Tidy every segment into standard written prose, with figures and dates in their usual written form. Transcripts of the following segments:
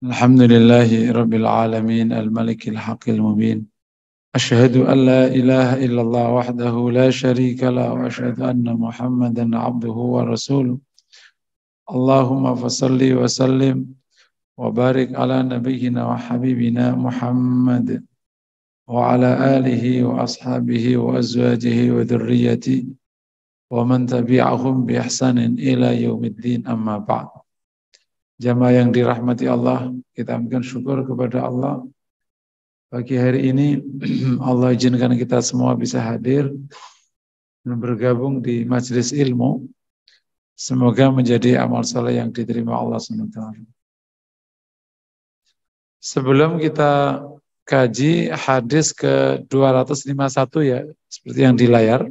Alhamdulillahi Rabbil Alamin Al-Malikil Haqqil Mubin Ashhadu an la ilaha illallah wahdahu la sharika la wa ashhadu anna Muhammadan abduhu wa rasuluh Allahumma fasalli wa sallim wa barik ala nabiyyina wa habibina Muhammad wa ala alihi wa ashabihi wa azwajihi wa dhurriyyati wa man tabi'ahum bi ihsanin ila yaumiddin amma ba'd. Jamaah yang dirahmati Allah, kita akan syukur kepada Allah. Pagi hari ini Allah izinkan kita semua bisa hadir dan bergabung di majelis ilmu. Semoga menjadi amal saleh yang diterima Allah SWT. Sebelum kita kaji hadis ke 251 ya, seperti yang di layar.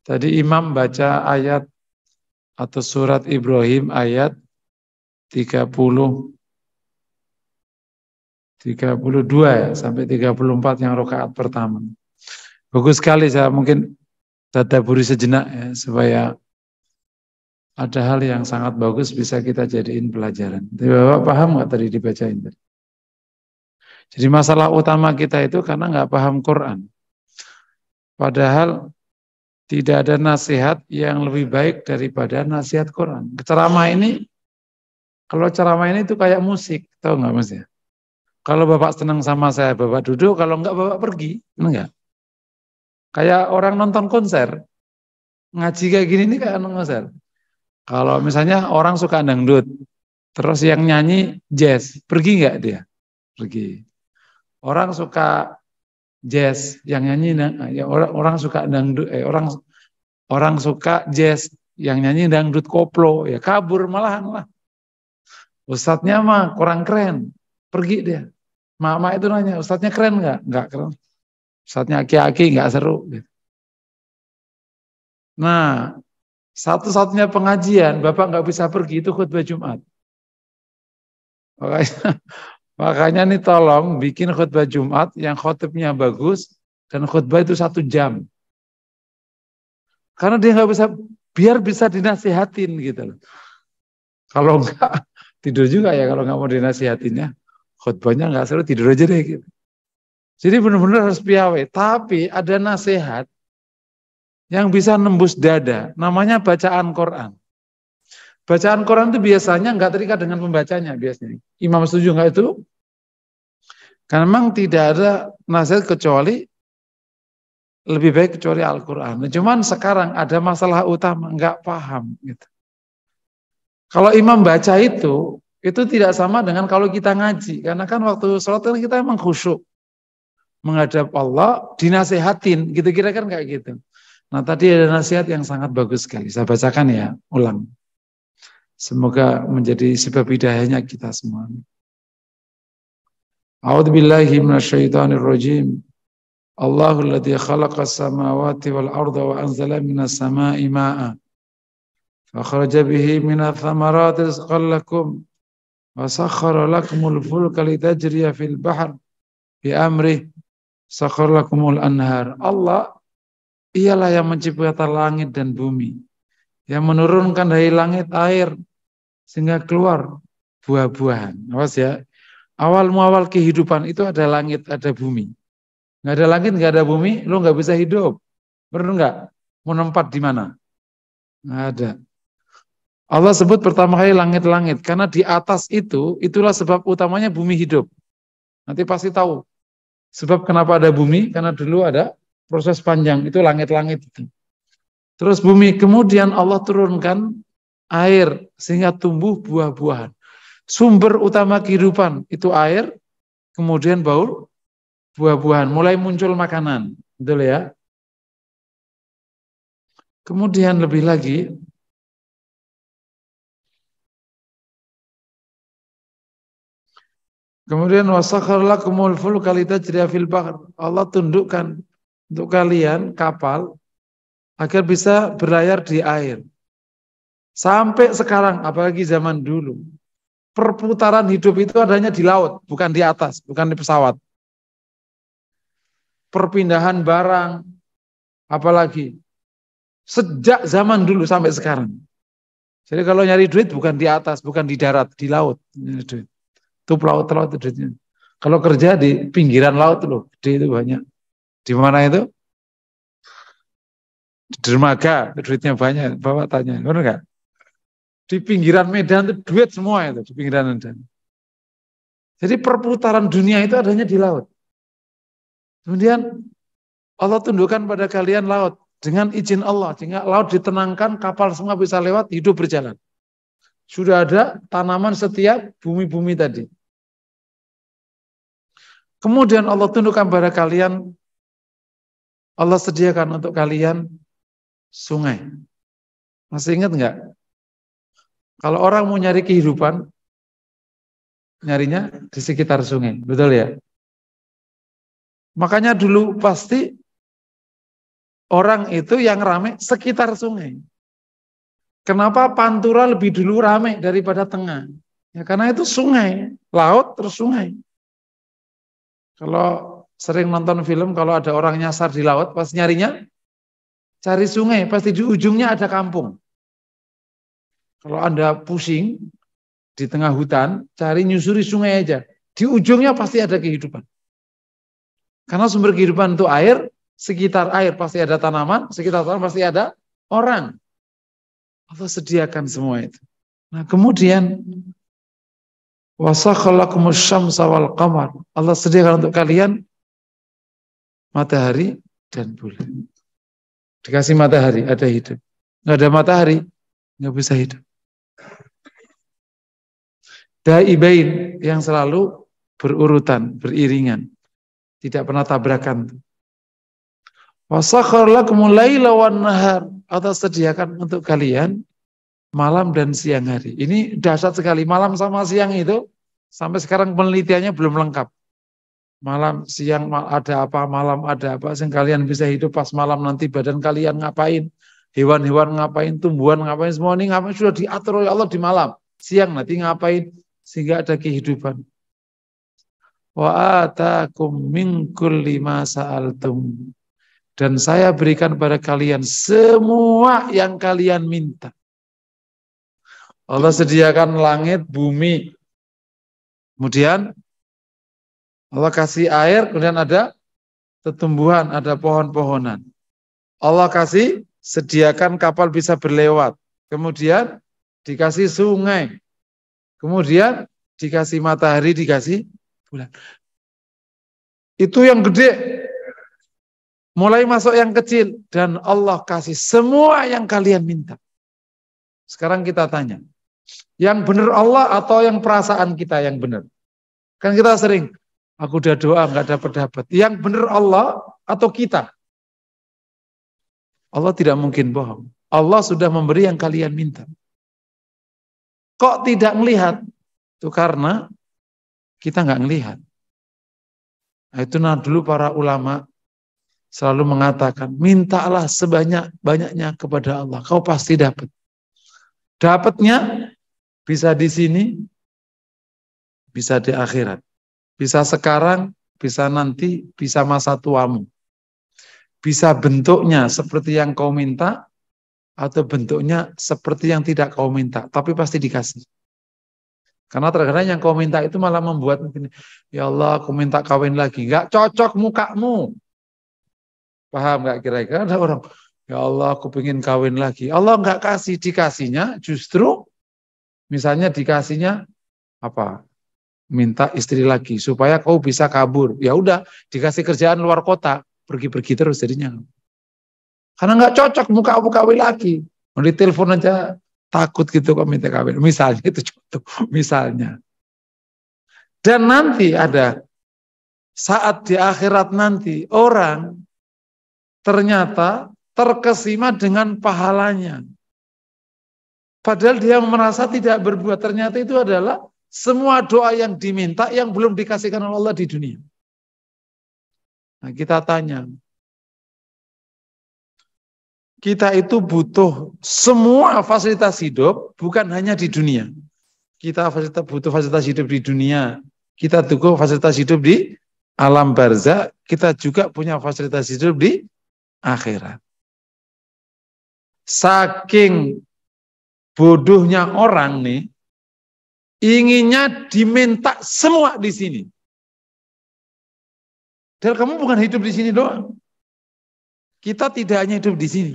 Tadi imam baca ayat atau surat Ibrahim ayat 32 ya, sampai 34 yang rakaat pertama. Bagus sekali, saya mungkin tadaburi sejenak ya, supaya ada hal yang sangat bagus bisa kita jadiin pelajaran. Tapi Bapak paham nggak tadi dibacain tadi? Jadi masalah utama kita itu karena nggak paham Quran. Padahal tidak ada nasihat yang lebih baik daripada nasihat Quran. Ceramah ini, kalau ceramah ini itu kayak musik, tahu nggak Mas ya? Kalau Bapak senang sama saya, Bapak duduk, kalau enggak Bapak pergi, enggak? Kayak orang nonton konser, ngaji kayak gini nih kayak nonton konser. Kalau misalnya orang suka dangdut, terus yang nyanyi jazz, pergi enggak dia? Pergi. Orang suka jazz, yang nyanyi, ya orang suka dangdut, orang suka jazz, yang nyanyi dangdut koplo, ya kabur malahan lah. Ustadznya mah kurang keren, pergi dia. Mama itu nanya, ustadznya keren nggak? Nggak keren. Ustadznya aki-aki nggak seru. Nah, satu-satunya pengajian, Bapak nggak bisa pergi, itu khutbah Jumat. Makanya nih tolong bikin khutbah Jumat yang khutbahnya bagus, dan khutbah itu 1 jam. Karena dia nggak bisa, biar bisa dinasihatin gitu loh. Kalau nggak, tidur juga ya kalau nggak mau dinasihatinnya. Khutbahnya nggak seru, tidur aja deh gitu. Jadi benar-benar harus piawai. Tapi ada nasihat yang bisa nembus dada. Namanya bacaan Quran. Bacaan Quran itu biasanya nggak terikat dengan pembacanya biasanya. Imam setuju nggak itu? Karena memang tidak ada nasihat kecuali lebih baik kecuali Al-Quran. Cuman sekarang ada masalah utama, nggak paham gitu. Kalau imam baca itu tidak sama dengan kalau kita ngaji. Karena kan waktu sholat kan kita emang khusyuk. Menghadap Allah, dinasehatin. Gitu kira-kira kayak gitu. Nah tadi ada nasihat yang sangat bagus sekali. Saya bacakan ya, ulang. Semoga menjadi sebab hidayahnya kita semua. A'udzubillahi minasyaitonirrajim. Allahul ladzi khalaqas samawati wal arda wa anzala minas sama'i ma'a. Fakhraja bihi minats thamarati rizqan lakum. وَسَخَّرَ لَكُمُ الْفُلْكَ لِتَجْرِيَ فِي الْبَحْرِ بِأَمْرِهِ سَخَّرَ لَكُمُ الْأَنْهَارِ. Allah ialah yang menciptakan langit dan bumi, yang menurunkan dari langit air sehingga keluar buah-buahan. Awas ya, awal muawal kehidupan itu ada langit, ada bumi. Nggak ada langit, nggak ada bumi, lu nggak bisa hidup. Benar nggak? Mau nempat di mana? Nggak ada. Allah sebut pertama kali langit-langit, karena di atas itu, itulah sebab utamanya bumi hidup. Nanti pasti tahu. Sebab kenapa ada bumi, karena dulu ada proses panjang, itu langit-langit itu. Terus bumi, kemudian Allah turunkan air, sehingga tumbuh buah-buahan. Sumber utama kehidupan, itu air, kemudian bau buah-buahan, mulai muncul makanan. Betul ya? Kemudian lebih lagi, kemudian wasakhar lakumul fulka litajriya fil bahr. Allah tundukkan untuk kalian kapal agar bisa berlayar di air. Sampai sekarang, apalagi zaman dulu, perputaran hidup itu adanya di laut, bukan di atas, bukan di pesawat. Perpindahan barang, apalagi sejak zaman dulu sampai sekarang. Jadi kalau nyari duit bukan di atas, bukan di darat, di laut. Nyari duit. Itu laut itu duitnya. Kalau kerja di pinggiran laut loh, gede itu banyak. Di mana itu? Di dermaga, duitnya banyak. Bapak tanya, benar nggak? Di pinggiran Medan itu duit semua itu, di pinggiran Medan. Jadi perputaran dunia itu adanya di laut. Kemudian Allah tundukkan pada kalian laut. Dengan izin Allah, sehingga laut ditenangkan, kapal semua bisa lewat, hidup berjalan. Sudah ada tanaman setiap bumi-bumi tadi. Kemudian Allah tundukkan pada kalian, Allah sediakan untuk kalian sungai. Masih ingat nggak? Kalau orang mau nyari kehidupan, nyarinya di sekitar sungai, betul ya? Makanya dulu pasti orang itu yang ramai sekitar sungai. Kenapa Pantura lebih dulu ramai daripada tengah? Ya karena itu sungai, laut terus sungai. Kalau sering nonton film, kalau ada orang nyasar di laut, pas nyarinya cari sungai, pasti di ujungnya ada kampung. Kalau Anda pusing di tengah hutan, cari nyusuri sungai aja. Di ujungnya pasti ada kehidupan. Karena sumber kehidupan itu air, sekitar air pasti ada tanaman, sekitar tanaman pasti ada orang. Allah sediakan semua itu. Nah kemudian wasakhalakumus syamsa wal qamar. Allah sediakan untuk kalian matahari dan bulan. Dikasih matahari ada hidup. Nggak ada matahari nggak bisa hidup. Daibain yang selalu berurutan, beriringan. Tidak pernah tabrakan. Wasakhar lakumul laila wan nahar. Allah sediakan untuk kalian malam dan siang hari. Ini dahsyat sekali. Malam sama siang itu sampai sekarang penelitiannya belum lengkap. Malam, siang ada apa, malam ada apa. Sehingga kalian bisa hidup pas malam nanti badan kalian ngapain. Hewan-hewan ngapain, tumbuhan ngapain, semua ini ngapain sudah diatur oleh Allah di malam. Siang nanti ngapain sehingga ada kehidupan. Wa atakum min kulli ma sa'altum. Dan saya berikan pada kalian semua yang kalian minta. Allah sediakan langit, bumi. Kemudian Allah kasih air, kemudian ada tumbuhan, ada pohon-pohonan. Allah kasih sediakan kapal bisa berlewat. Kemudian dikasih sungai. Kemudian dikasih matahari, dikasih bulan. Itu yang gede. Mulai masuk yang kecil. Dan Allah kasih semua yang kalian minta. Sekarang kita tanya. Yang benar Allah atau yang perasaan kita yang benar? Kan kita sering, aku udah doa nggak dapat. Yang benar Allah atau kita? Allah tidak mungkin bohong. Allah sudah memberi yang kalian minta. Kok tidak melihat? Itu karena kita nggak melihat. Nah, itu dulu para ulama selalu mengatakan, mintalah sebanyak-banyaknya kepada Allah. Kau pasti dapat. Dapatnya bisa di sini, bisa di akhirat. Bisa sekarang, bisa nanti, bisa masa tuamu. Bisa bentuknya seperti yang kau minta, atau bentuknya seperti yang tidak kau minta. Tapi pasti dikasih. Karena terkadang yang kau minta itu malah membuat, ya Allah aku minta kawin lagi. Nggak cocok mukamu. Paham nggak kira-kira? Ada orang, ya Allah aku pengen kawin lagi. Allah nggak kasih, dikasihnya justru misalnya dikasihnya apa? Minta istri lagi supaya kau bisa kabur. Ya udah, dikasih kerjaan luar kota, pergi-pergi terus jadinya. Karena nggak cocok muka kawin lagi. Mau ditelepon aja takut gitu kok minta kawin. Misalnya itu contoh, misalnya. Dan nanti ada saat di akhirat nanti orang ternyata terkesima dengan pahalanya. Padahal dia merasa tidak berbuat. Ternyata itu adalah semua doa yang diminta yang belum dikasihkan oleh Allah di dunia. Nah, kita tanya. Kita itu butuh semua fasilitas hidup, bukan hanya di dunia. Kita butuh fasilitas hidup di dunia. Kita butuh fasilitas hidup di alam barzah. Kita juga punya fasilitas hidup di akhirat. Saking Bodohnya orang nih, inginnya diminta semua di sini. Dan kamu bukan hidup di sini doang. Kita tidak hanya hidup di sini.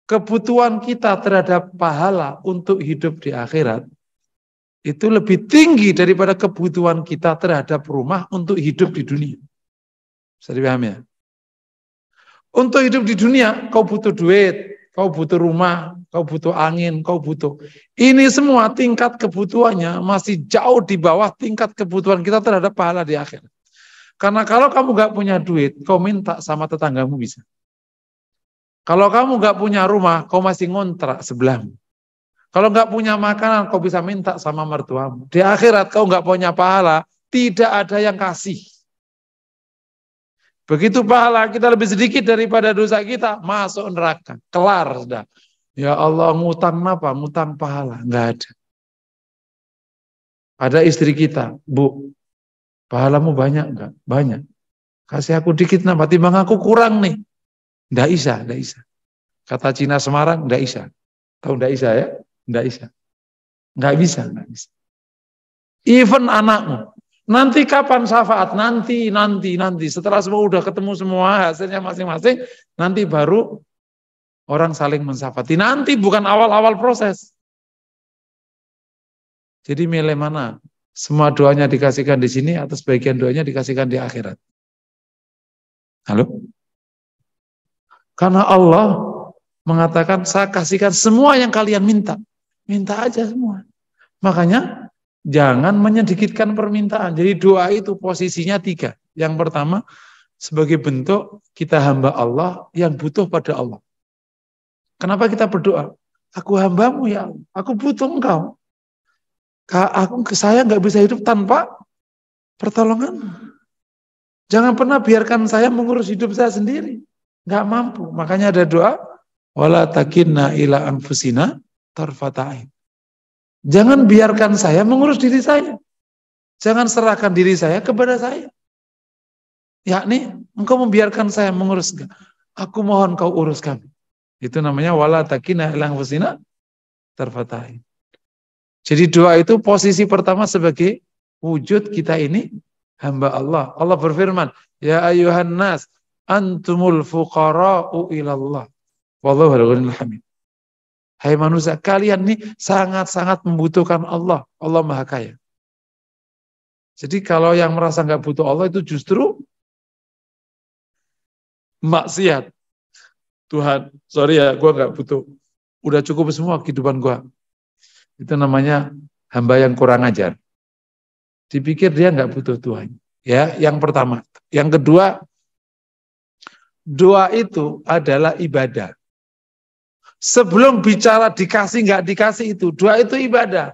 Kebutuhan kita terhadap pahala untuk hidup di akhirat itu lebih tinggi daripada kebutuhan kita terhadap rumah untuk hidup di dunia. Bisa dipahami ya? Untuk hidup di dunia, kau butuh duit, kau butuh rumah, kau butuh angin, kau butuh. Ini semua tingkat kebutuhannya masih jauh di bawah tingkat kebutuhan kita terhadap pahala di akhirat. Karena kalau kamu nggak punya duit, kau minta sama tetanggamu bisa. Kalau kamu nggak punya rumah, kau masih ngontrak sebelahmu. Kalau nggak punya makanan, kau bisa minta sama mertuamu. Di akhirat kau nggak punya pahala, tidak ada yang kasih. Begitu pahala kita lebih sedikit daripada dosa kita, masuk neraka. Kelar sudah. Ya Allah, ngutang apa? Ngutang pahala. Nggak ada. Ada istri kita, Bu, pahalamu banyak nggak? Banyak. Kasih aku dikit, nambah timbang aku kurang nih. Nggak bisa, nggak bisa. Kata Cina Semarang, nggak bisa. Tahu nggak bisa ya? Nggak bisa. Nggak bisa, nggak bisa. Even anakmu. Nanti kapan syafaat? Nanti. Setelah semua udah ketemu semua hasilnya masing-masing, nanti baru orang saling mensyafaati. Nanti bukan awal-awal proses. Jadi milih mana? Semua doanya dikasihkan di sini atau sebagian doanya dikasihkan di akhirat? Halo? Karena Allah mengatakan, saya kasihkan semua yang kalian minta. Minta aja semua. Makanya jangan menyedikitkan permintaan. Jadi doa itu posisinya 3. Yang pertama, sebagai bentuk kita hamba Allah yang butuh pada Allah. Kenapa kita berdoa? Aku hambamu ya Allah. Aku butuh engkau. Saya nggak bisa hidup tanpa pertolongan. Jangan pernah biarkan saya mengurus hidup saya sendiri. Nggak mampu. Makanya ada doa, wala takinna ila anfusina tarfata'in. Jangan biarkan saya mengurus diri saya. Jangan serahkan diri saya kepada saya. Yakni engkau membiarkan saya mengurus. Aku mohon kau urus kami. Itu namanya wala takinna ila anfusina tarfata'in. Jadi doa itu posisi pertama sebagai wujud kita ini hamba Allah. Allah berfirman, ya ayuhan nas antumul fuqara'u ilallah. Wallahu al-ghaniyul hamid. Hai manusia, kalian ini sangat-sangat membutuhkan Allah. Allah Maha Kaya. Jadi kalau yang merasa nggak butuh Allah itu justru maksiat. Tuhan, sorry ya, gue nggak butuh. Udah cukup semua kehidupan gue. Itu namanya hamba yang kurang ajar. Dipikir dia nggak butuh Tuhan. Ya, yang pertama. Yang kedua, doa itu adalah ibadah. Sebelum bicara dikasih nggak dikasih itu, doa itu ibadah.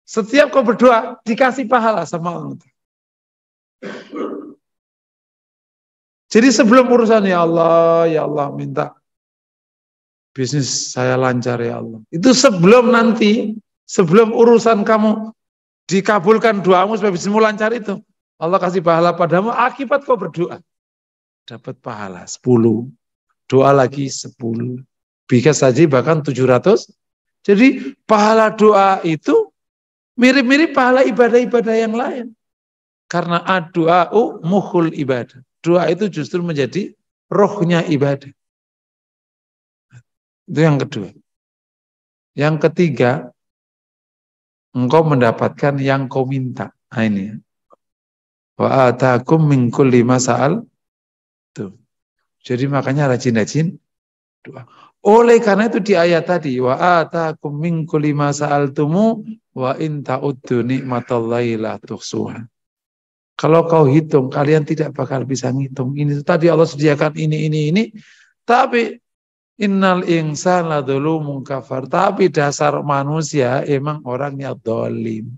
Setiap kau berdoa, dikasih pahala sama Allah. Jadi sebelum urusan ya Allah minta bisnis saya lancar ya Allah. Itu sebelum nanti, sebelum urusan kamu dikabulkan doamu supaya bisnismu lancar itu, Allah kasih pahala padamu akibat kau berdoa. Dapat pahala 10, doa lagi 10. Bisa saja bahkan 700. Jadi pahala doa itu mirip-mirip pahala ibadah-ibadah yang lain. Karena doa mukhul ibadah. Doa itu justru menjadi rohnya ibadah. Itu yang kedua. Yang ketiga, engkau mendapatkan yang kau minta. Nah ini. Wa atakum min kulli ma sa'al. Tuh. Jadi makanya rajin-rajin doa. Oleh karena itu di ayat tadi, wa atakum min kulli ma sa'altumu wa in ta'uddu nikmatallahi la tuhsuha. Kalau kau hitung, kalian tidak bakal bisa ngitung. Ini tadi Allah sediakan ini. Tapi innal insana ladzalumun kafar. Tapi dasar manusia emang orangnya dolim.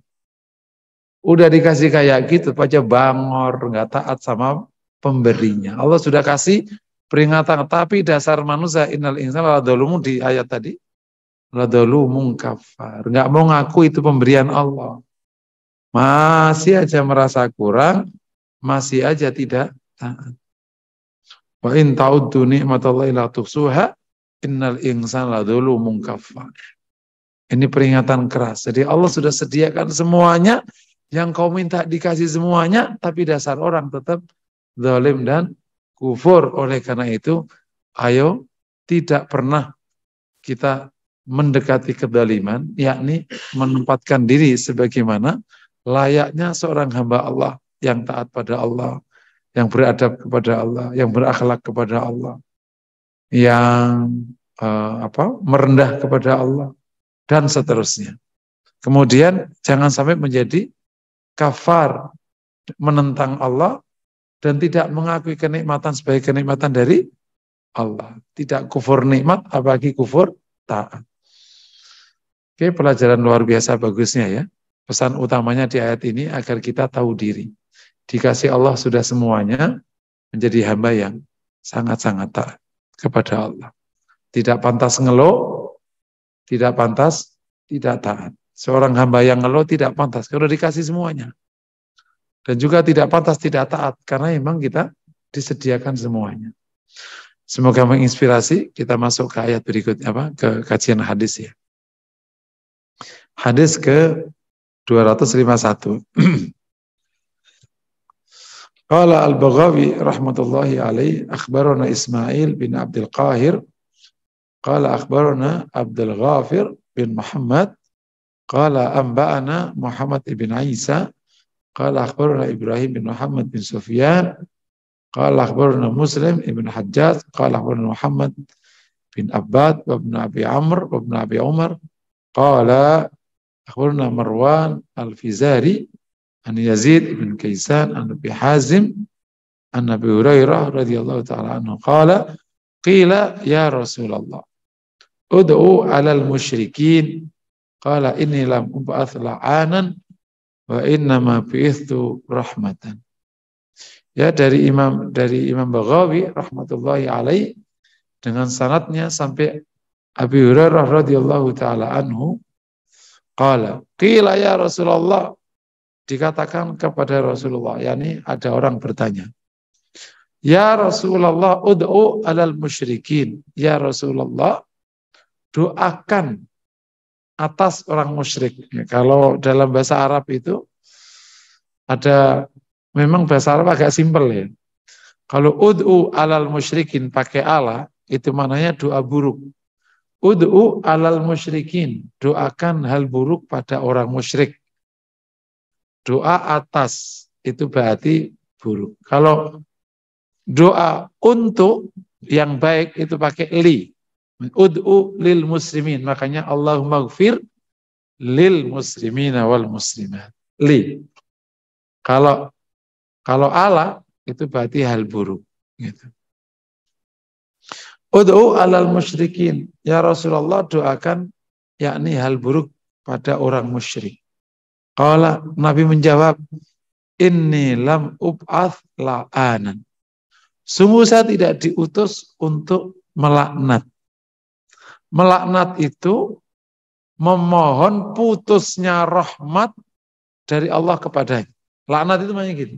Udah dikasih kayak gitu, aja bangor, nggak taat sama pemberinya. Allah sudah kasih peringatan. Tapi dasar manusia innal insana ladzalumun di ayat tadi ladzalumun kafar. Nggak mau ngaku itu pemberian Allah. Masih aja merasa kurang, masih aja tidak taat. Wa in ta'uddu ni'matallahi la tuhsuha, Innal insana ladzalumun kafar. Ini peringatan keras. Jadi Allah sudah sediakan semuanya, yang kau minta dikasih semuanya, tapi dasar orang tetap zalim dan kufur. Oleh karena itu, ayo tidak pernah kita mendekati kezaliman, yakni menempatkan diri sebagaimana layaknya seorang hamba Allah yang taat pada Allah, yang beradab kepada Allah, yang berakhlak kepada Allah, yang merendah kepada Allah, dan seterusnya. Kemudian jangan sampai menjadi kafar, menentang Allah dan tidak mengakui kenikmatan sebagai kenikmatan dari Allah. Tidak kufur nikmat, apalagi kufur taat. Oke, pelajaran luar biasa bagusnya ya. Pesan utamanya di ayat ini agar kita tahu diri. Dikasih Allah sudah semuanya, menjadi hamba yang sangat-sangat taat kepada Allah. Tidak pantas ngeluh, tidak pantas tidak taat. Seorang hamba yang ngeluh tidak pantas kalau dikasih semuanya. Dan juga tidak pantas tidak taat karena memang kita disediakan semuanya. Semoga menginspirasi. Kita masuk ke ayat berikutnya, ke kajian hadis ya. Hadis ke 251. Qala al-Baghawi rahmatullahi alaihi akhbarana Ismail bin Abdul Qahir qala akhbarana Abdul Ghafir bin Muhammad qala anba'ana Muhammad ibn Isa qala akhbarana Ibrahim bin Muhammad bin Sufyan qala akhbarana Muslim ibn Hajjaj qala akhbarana Muhammad bin Abbad wa ibn Abi Amr wa ibn Abi Umar qala akhbarana Marwan al-Fizari an Yazid ibn Kaisan an Abi Hazim an Abi Hurairah radhiyallahu ta'ala anhu qala qila ya Rasulullah ud'u 'alal musyrikin qala inni lam ub'ats la'anan wa innama bi'ithtu rahmatan. Ya, dari Imam Baghawi rahmatullahi alaih dengan sanadnya sampai Abi Hurairah radhiyallahu ta'ala anhu qala qila ya Rasulullah, dikatakan kepada Rasulullah, yakni ada orang bertanya, ya Rasulullah ud'u 'alal musyrikin, ya Rasulullah doakan atas orang musyrik. Ya, kalau dalam bahasa Arab itu ada, memang bahasa Arab agak simpel ya. Kalau ud'u 'alal musyrikin pakai ala, itu maknanya doa buruk. Ud'u 'alal musyrikin, doakan hal buruk pada orang musyrik. Doa atas itu berarti buruk. Kalau doa untuk yang baik itu pakai li. Ud'u lil muslimin. Makanya Allahumma gfir lil muslimina wal muslimat. Li. Kalau ala itu berarti hal buruk. Gitu. Ud'u alal musyrikin. Ya Rasulullah doakan yakni hal buruk pada orang musyrik. Qala, Nabi menjawab, inni lam ub'ats la'anan. Sungguh saya tidak diutus untuk melaknat. Melaknat itu memohon putusnya rahmat dari Allah kepadanya. Laknat itu maknanya gitu.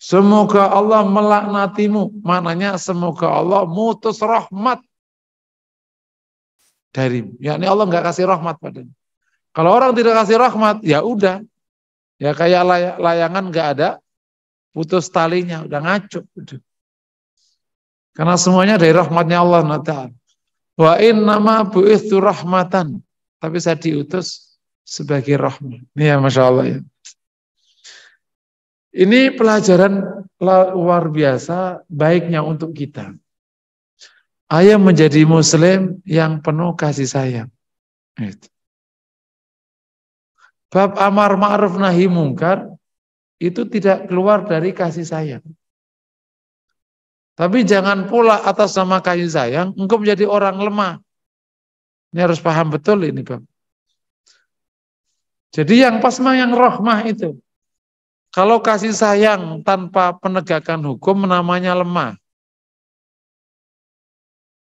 Semoga Allah melaknatimu. Maknanya semoga Allah mutus rahmat darimu. Yakni Allah nggak kasih rahmat padanya. Kalau orang tidak kasih rahmat, ya udah. Ya kayak layangan nggak ada putus talinya, udah ngaco. Karena semuanya dari rahmatnya Allah Ta'ala. Wa innama bu'ithu rahmatan. Tapi saya diutus sebagai rahmat. Ya Masya Allah ya. Ini pelajaran luar biasa baiknya untuk kita. Ayo menjadi muslim yang penuh kasih sayang. Itu. Bab amar ma'ruf nahi mungkar itu tidak keluar dari kasih sayang. Tapi jangan pula atas nama kasih sayang engkau menjadi orang lemah. Ini harus paham betul ini Bab. Jadi yang pas mah yang rahmah itu. Kalau kasih sayang tanpa penegakan hukum namanya lemah.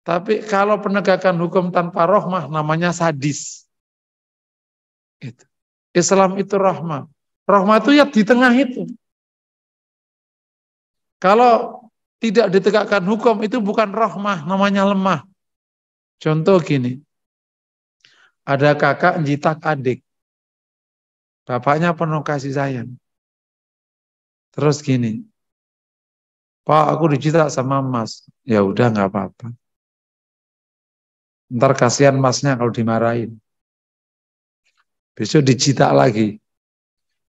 Tapi kalau penegakan hukum tanpa rahmah namanya sadis. Itu. Islam itu rahmah. Rahmah itu ya di tengah itu. Kalau tidak ditegakkan hukum itu bukan rahmah, namanya lemah. Contoh gini, ada kakak njitak adik. Bapaknya penuh kasih sayang. Terus gini, Pak, aku dijitak sama Mas. Ya udah nggak apa-apa. Ntar kasihan Masnya kalau dimarahin. Besok dijitak lagi.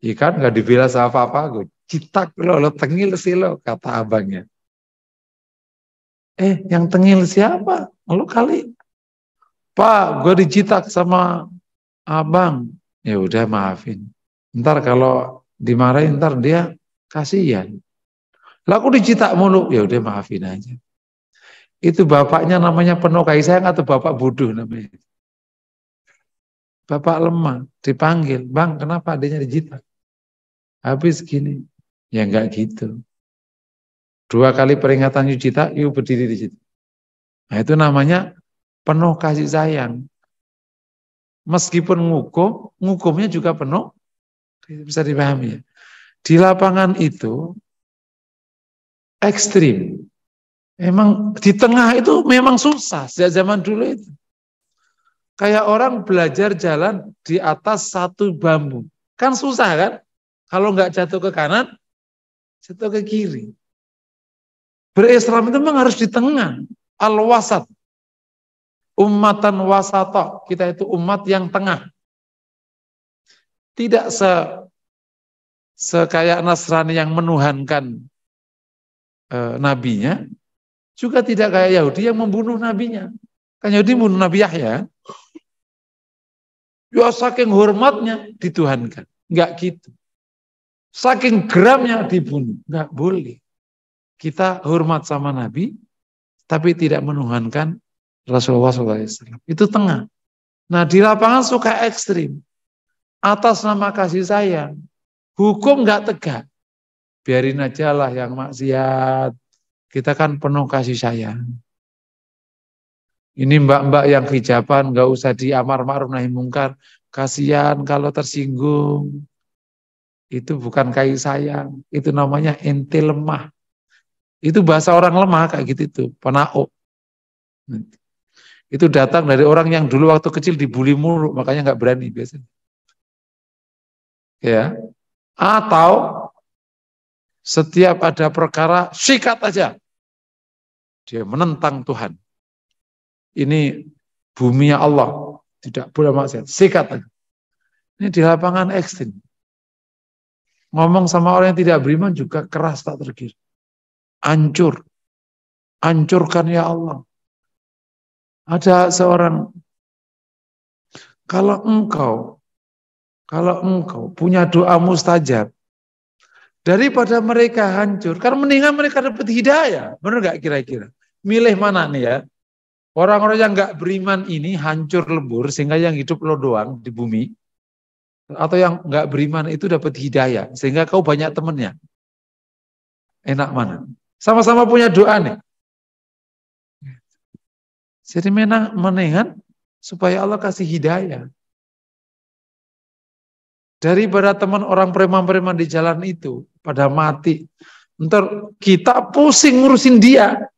Ikan nggak dibela sama apa-apa, gue citak lo tengil sih lo, kata abangnya. Yang tengil siapa? Lo kali. Pak, gue dicitak sama abang. Ya udah maafin. Ntar kalau dimarahin ntar dia kasihan. Lah aku dicitak mulu. Ya udah maafin aja. Itu bapaknya namanya penuh kasih sayang atau bapak bodoh namanya? Bapak lemah, dipanggil, Bang, kenapa adanya dicitak? Habis gini. Ya enggak gitu. 2 kali peringatan Yujita, yuk berdiri di situ. Nah itu namanya penuh kasih sayang. Meskipun ngukumnya juga penuh, bisa dipahami ya. Di lapangan itu ekstrim. Memang di tengah itu memang susah sejak zaman dulu itu. Kayak orang belajar jalan di atas satu bambu. Kan susah kan? Kalau nggak jatuh ke kanan, jatuh ke kiri. Berislam itu memang harus di tengah. Al-wasat. Ummatan wasata. Kita itu umat yang tengah. Tidak kayak Nasrani yang menuhankan nabinya. Juga tidak kayak Yahudi yang membunuh nabinya. Kan Yahudi membunuh Nabi Yahya. Ya saking hormatnya dituhankan. Enggak gitu. Saking geramnya dibunuh. Enggak boleh. Kita hormat sama Nabi, tapi tidak menuhankan Rasulullah SAW. Itu tengah. Nah di lapangan suka ekstrim. Atas nama kasih sayang. Hukum enggak tegak. Biarin aja lah yang maksiat. Kita kan penuh kasih sayang. Ini mbak-mbak yang hijaban enggak usah diamar ma'ruf nahi mungkar. Kasihan kalau tersinggung. Itu bukan kasih sayang. Itu namanya ente lemah. Itu bahasa orang lemah kayak gitu tuh, penauk. Itu datang dari orang yang dulu waktu kecil dibully mulu, makanya nggak berani biasanya. Ya. Atau setiap ada perkara sikat aja. Dia menentang Tuhan. Ini bumi Allah, tidak boleh maksiat. Sikat aja. Ini di lapangan ekstrim. Ngomong sama orang yang tidak beriman juga keras tak terkira. Hancur. Hancurkan ya Allah. Ada seorang, kalau engkau punya doa mustajab, daripada mereka hancur, karena mendingan mereka dapat hidayah. Benar gak kira-kira? Milih mana nih ya? Orang-orang yang gak beriman ini hancur lebur, sehingga yang hidup lo doang di bumi, atau yang gak beriman itu dapat hidayah, sehingga kau banyak temennya. Enak mana? Sama-sama punya doa nih. Jadi mendingan supaya Allah kasih hidayah. Daripada teman orang preman-preman di jalan itu pada mati. Ntar kita pusing ngurusin dia.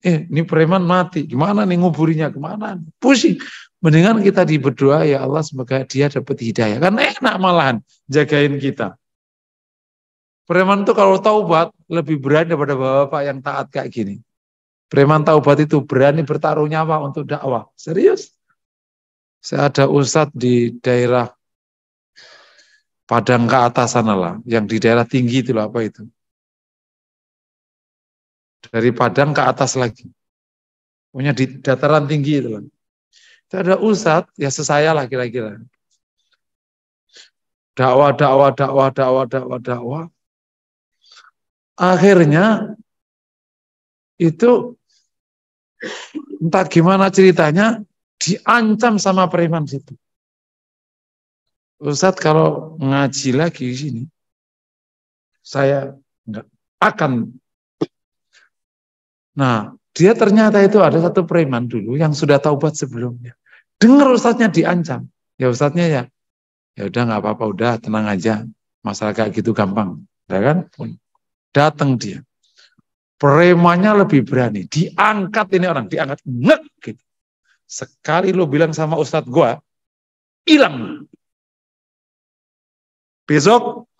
Ini preman mati. Gimana nih nguburinya? Kemana? Pusing. Mendingan kita berdoa ya Allah semoga dia dapat hidayah. Kan enak malahan jagain kita. Preman itu kalau taubat lebih berani daripada bapak yang taat kayak gini. Preman taubat itu berani bertaruh nyawa untuk dakwah. Serius. Saya ada ustadz di daerah Padang ke atas sana lah, yang di daerah tinggi itu apa itu. Dari Padang ke atas lagi. Punya di dataran tinggi itu lah. Itu ada ustadz, ya sesaya lah kira-kira. Dakwah. Akhirnya itu entah gimana ceritanya diancam sama preman situ. Ustadz kalau ngaji lagi di sini, saya enggak akan. Nah, dia ternyata itu ada satu preman dulu yang sudah taubat sebelumnya. Dengar ustadznya diancam. Ya ustadznya ya udah nggak apa-apa, udah tenang aja. Masalah kayak gitu gampang, ya kan? Datang dia. Premannya lebih berani, diangkat ini orang, diangkat ngek gitu. Sekali lo bilang sama ustadz gua, hilang. Besok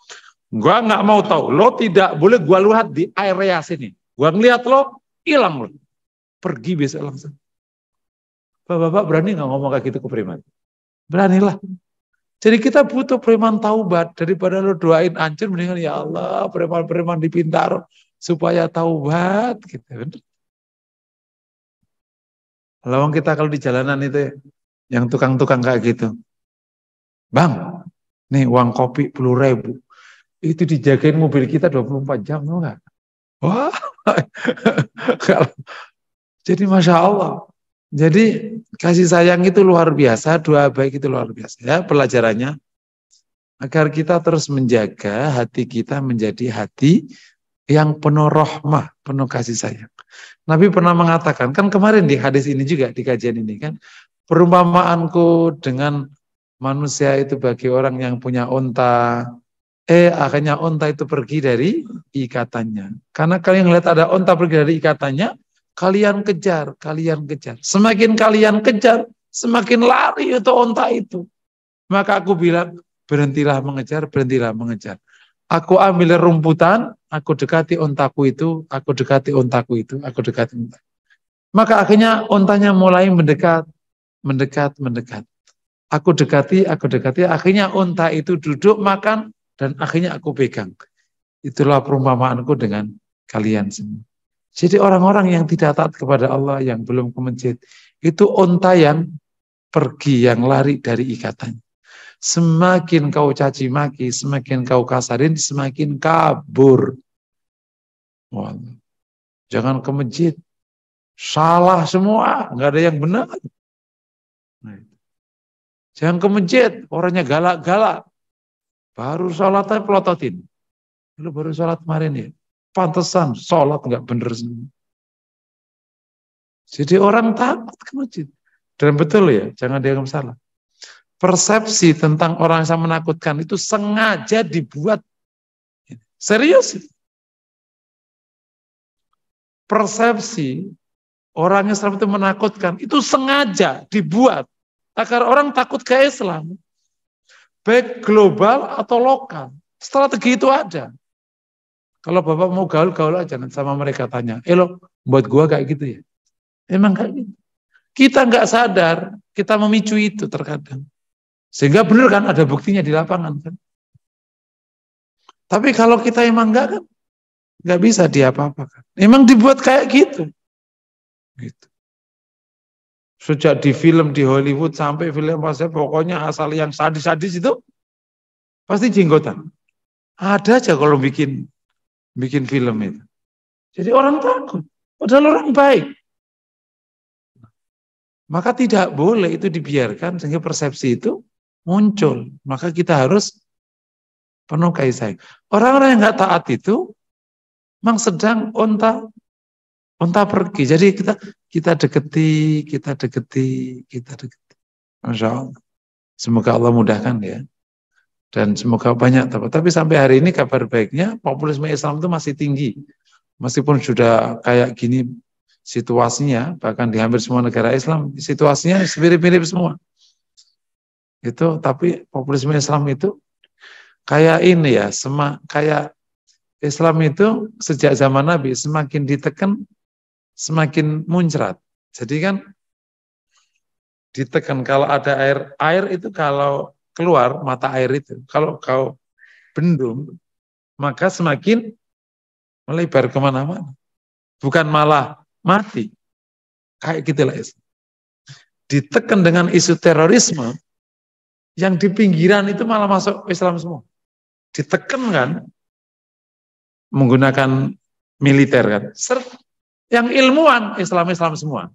gua nggak mau tahu. Lo tidak boleh gua lihat di area sini. Gua ngeliat lo, hilang lo. Pergi besok langsung. Bapak-bapak berani nggak ngomong kayak gitu ke preman? Beranilah. Jadi kita butuh preman taubat. Daripada lo doain hancur, mendingan ya Allah, preman-preman di Bintaro supaya taubat. Gitu. Lawang kita kalau di jalanan itu, yang tukang-tukang kayak gitu. Bang, nih uang kopi 10.000. Itu dijagain mobil kita 24 jam, enggak? Wah, jadi Masya Allah. Jadi kasih sayang itu luar biasa, doa baik itu luar biasa. Ya, pelajarannya agar kita terus menjaga hati kita menjadi hati yang penuh rahmah, penuh kasih sayang. Nabi pernah mengatakan, kan kemarin di hadis ini juga, di kajian ini kan, perumpamaanku dengan manusia itu bagi orang yang punya unta, akhirnya unta itu pergi dari ikatannya. Karena kalian lihat ada unta pergi dari ikatannya, kalian kejar, kalian kejar. Semakin kalian kejar, semakin lari itu unta itu. Maka aku bilang, berhentilah mengejar, berhentilah mengejar. Aku ambil rumputan, aku dekati untaku itu, aku dekati untaku itu, aku dekati untaku. Maka akhirnya untanya mulai mendekat, mendekat, mendekat. Aku dekati, akhirnya unta itu duduk makan, dan akhirnya aku pegang. Itulah perumpamaanku dengan kalian semua. Jadi orang-orang yang tidak taat kepada Allah, yang belum ke masjid, itu unta yang pergi, yang lari dari ikatannya. Semakin kau caci maki, semakin kau kasarin, semakin kabur. Wallah. Jangan ke masjid, salah semua, nggak ada yang benar. Jangan ke masjid, orangnya galak-galak. Baru sholatnya pelototin. Lu baru sholat kemarin ya, pantesan sholat nggak bener semua. Jadi orang takut ke masjid. Dan betul ya, jangan dianggap salah. Persepsi tentang orang yang menakutkan itu sengaja dibuat. Serius. Persepsi orang Islam itu menakutkan, itu sengaja dibuat agar orang takut ke Islam. Baik global atau lokal. Strategi itu ada. Kalau Bapak mau gaul-gaul aja sama mereka tanya, lo buat gua kayak gitu ya? Emang kayak gitu. Kita nggak sadar, kita memicu itu terkadang. Sehingga benar kan ada buktinya di lapangan kan. Tapi kalau kita emang enggak kan, nggak bisa diapa-apakan. Emang dibuat kayak gitu. Gitu. Sejak di film di Hollywood sampai film pasnya pokoknya asal yang sadis-sadis itu pasti jenggotan. Ada aja kalau bikin film itu. Jadi orang takut, padahal orang baik. Maka tidak boleh itu dibiarkan sehingga persepsi itu muncul. Maka kita harus penuh kasih sayang. Orang-orang yang nggak taat itu memang sedang unta pergi. Jadi kita deketi. Masya Allah. Semoga Allah mudahkan ya. Dan semoga banyak. Tapi sampai hari ini kabar baiknya populisme Islam itu masih tinggi. Meskipun sudah kayak gini situasinya, bahkan di hampir semua negara Islam, situasinya mirip-mirip semua. Itu, tapi populisme Islam itu kayak ini ya, kayak Islam itu sejak zaman Nabi semakin ditekan, semakin muncrat. Jadi kan ditekan kalau ada air itu kalau keluar mata air itu, kalau kau bendung, maka semakin melebar kemana-mana. Bukan malah mati. Kayak gitulah Islam. Ditekan dengan isu terorisme, yang di pinggiran itu malah masuk Islam semua. Ditekan kan, menggunakan militer kan. Yang ilmuwan, Islam semua.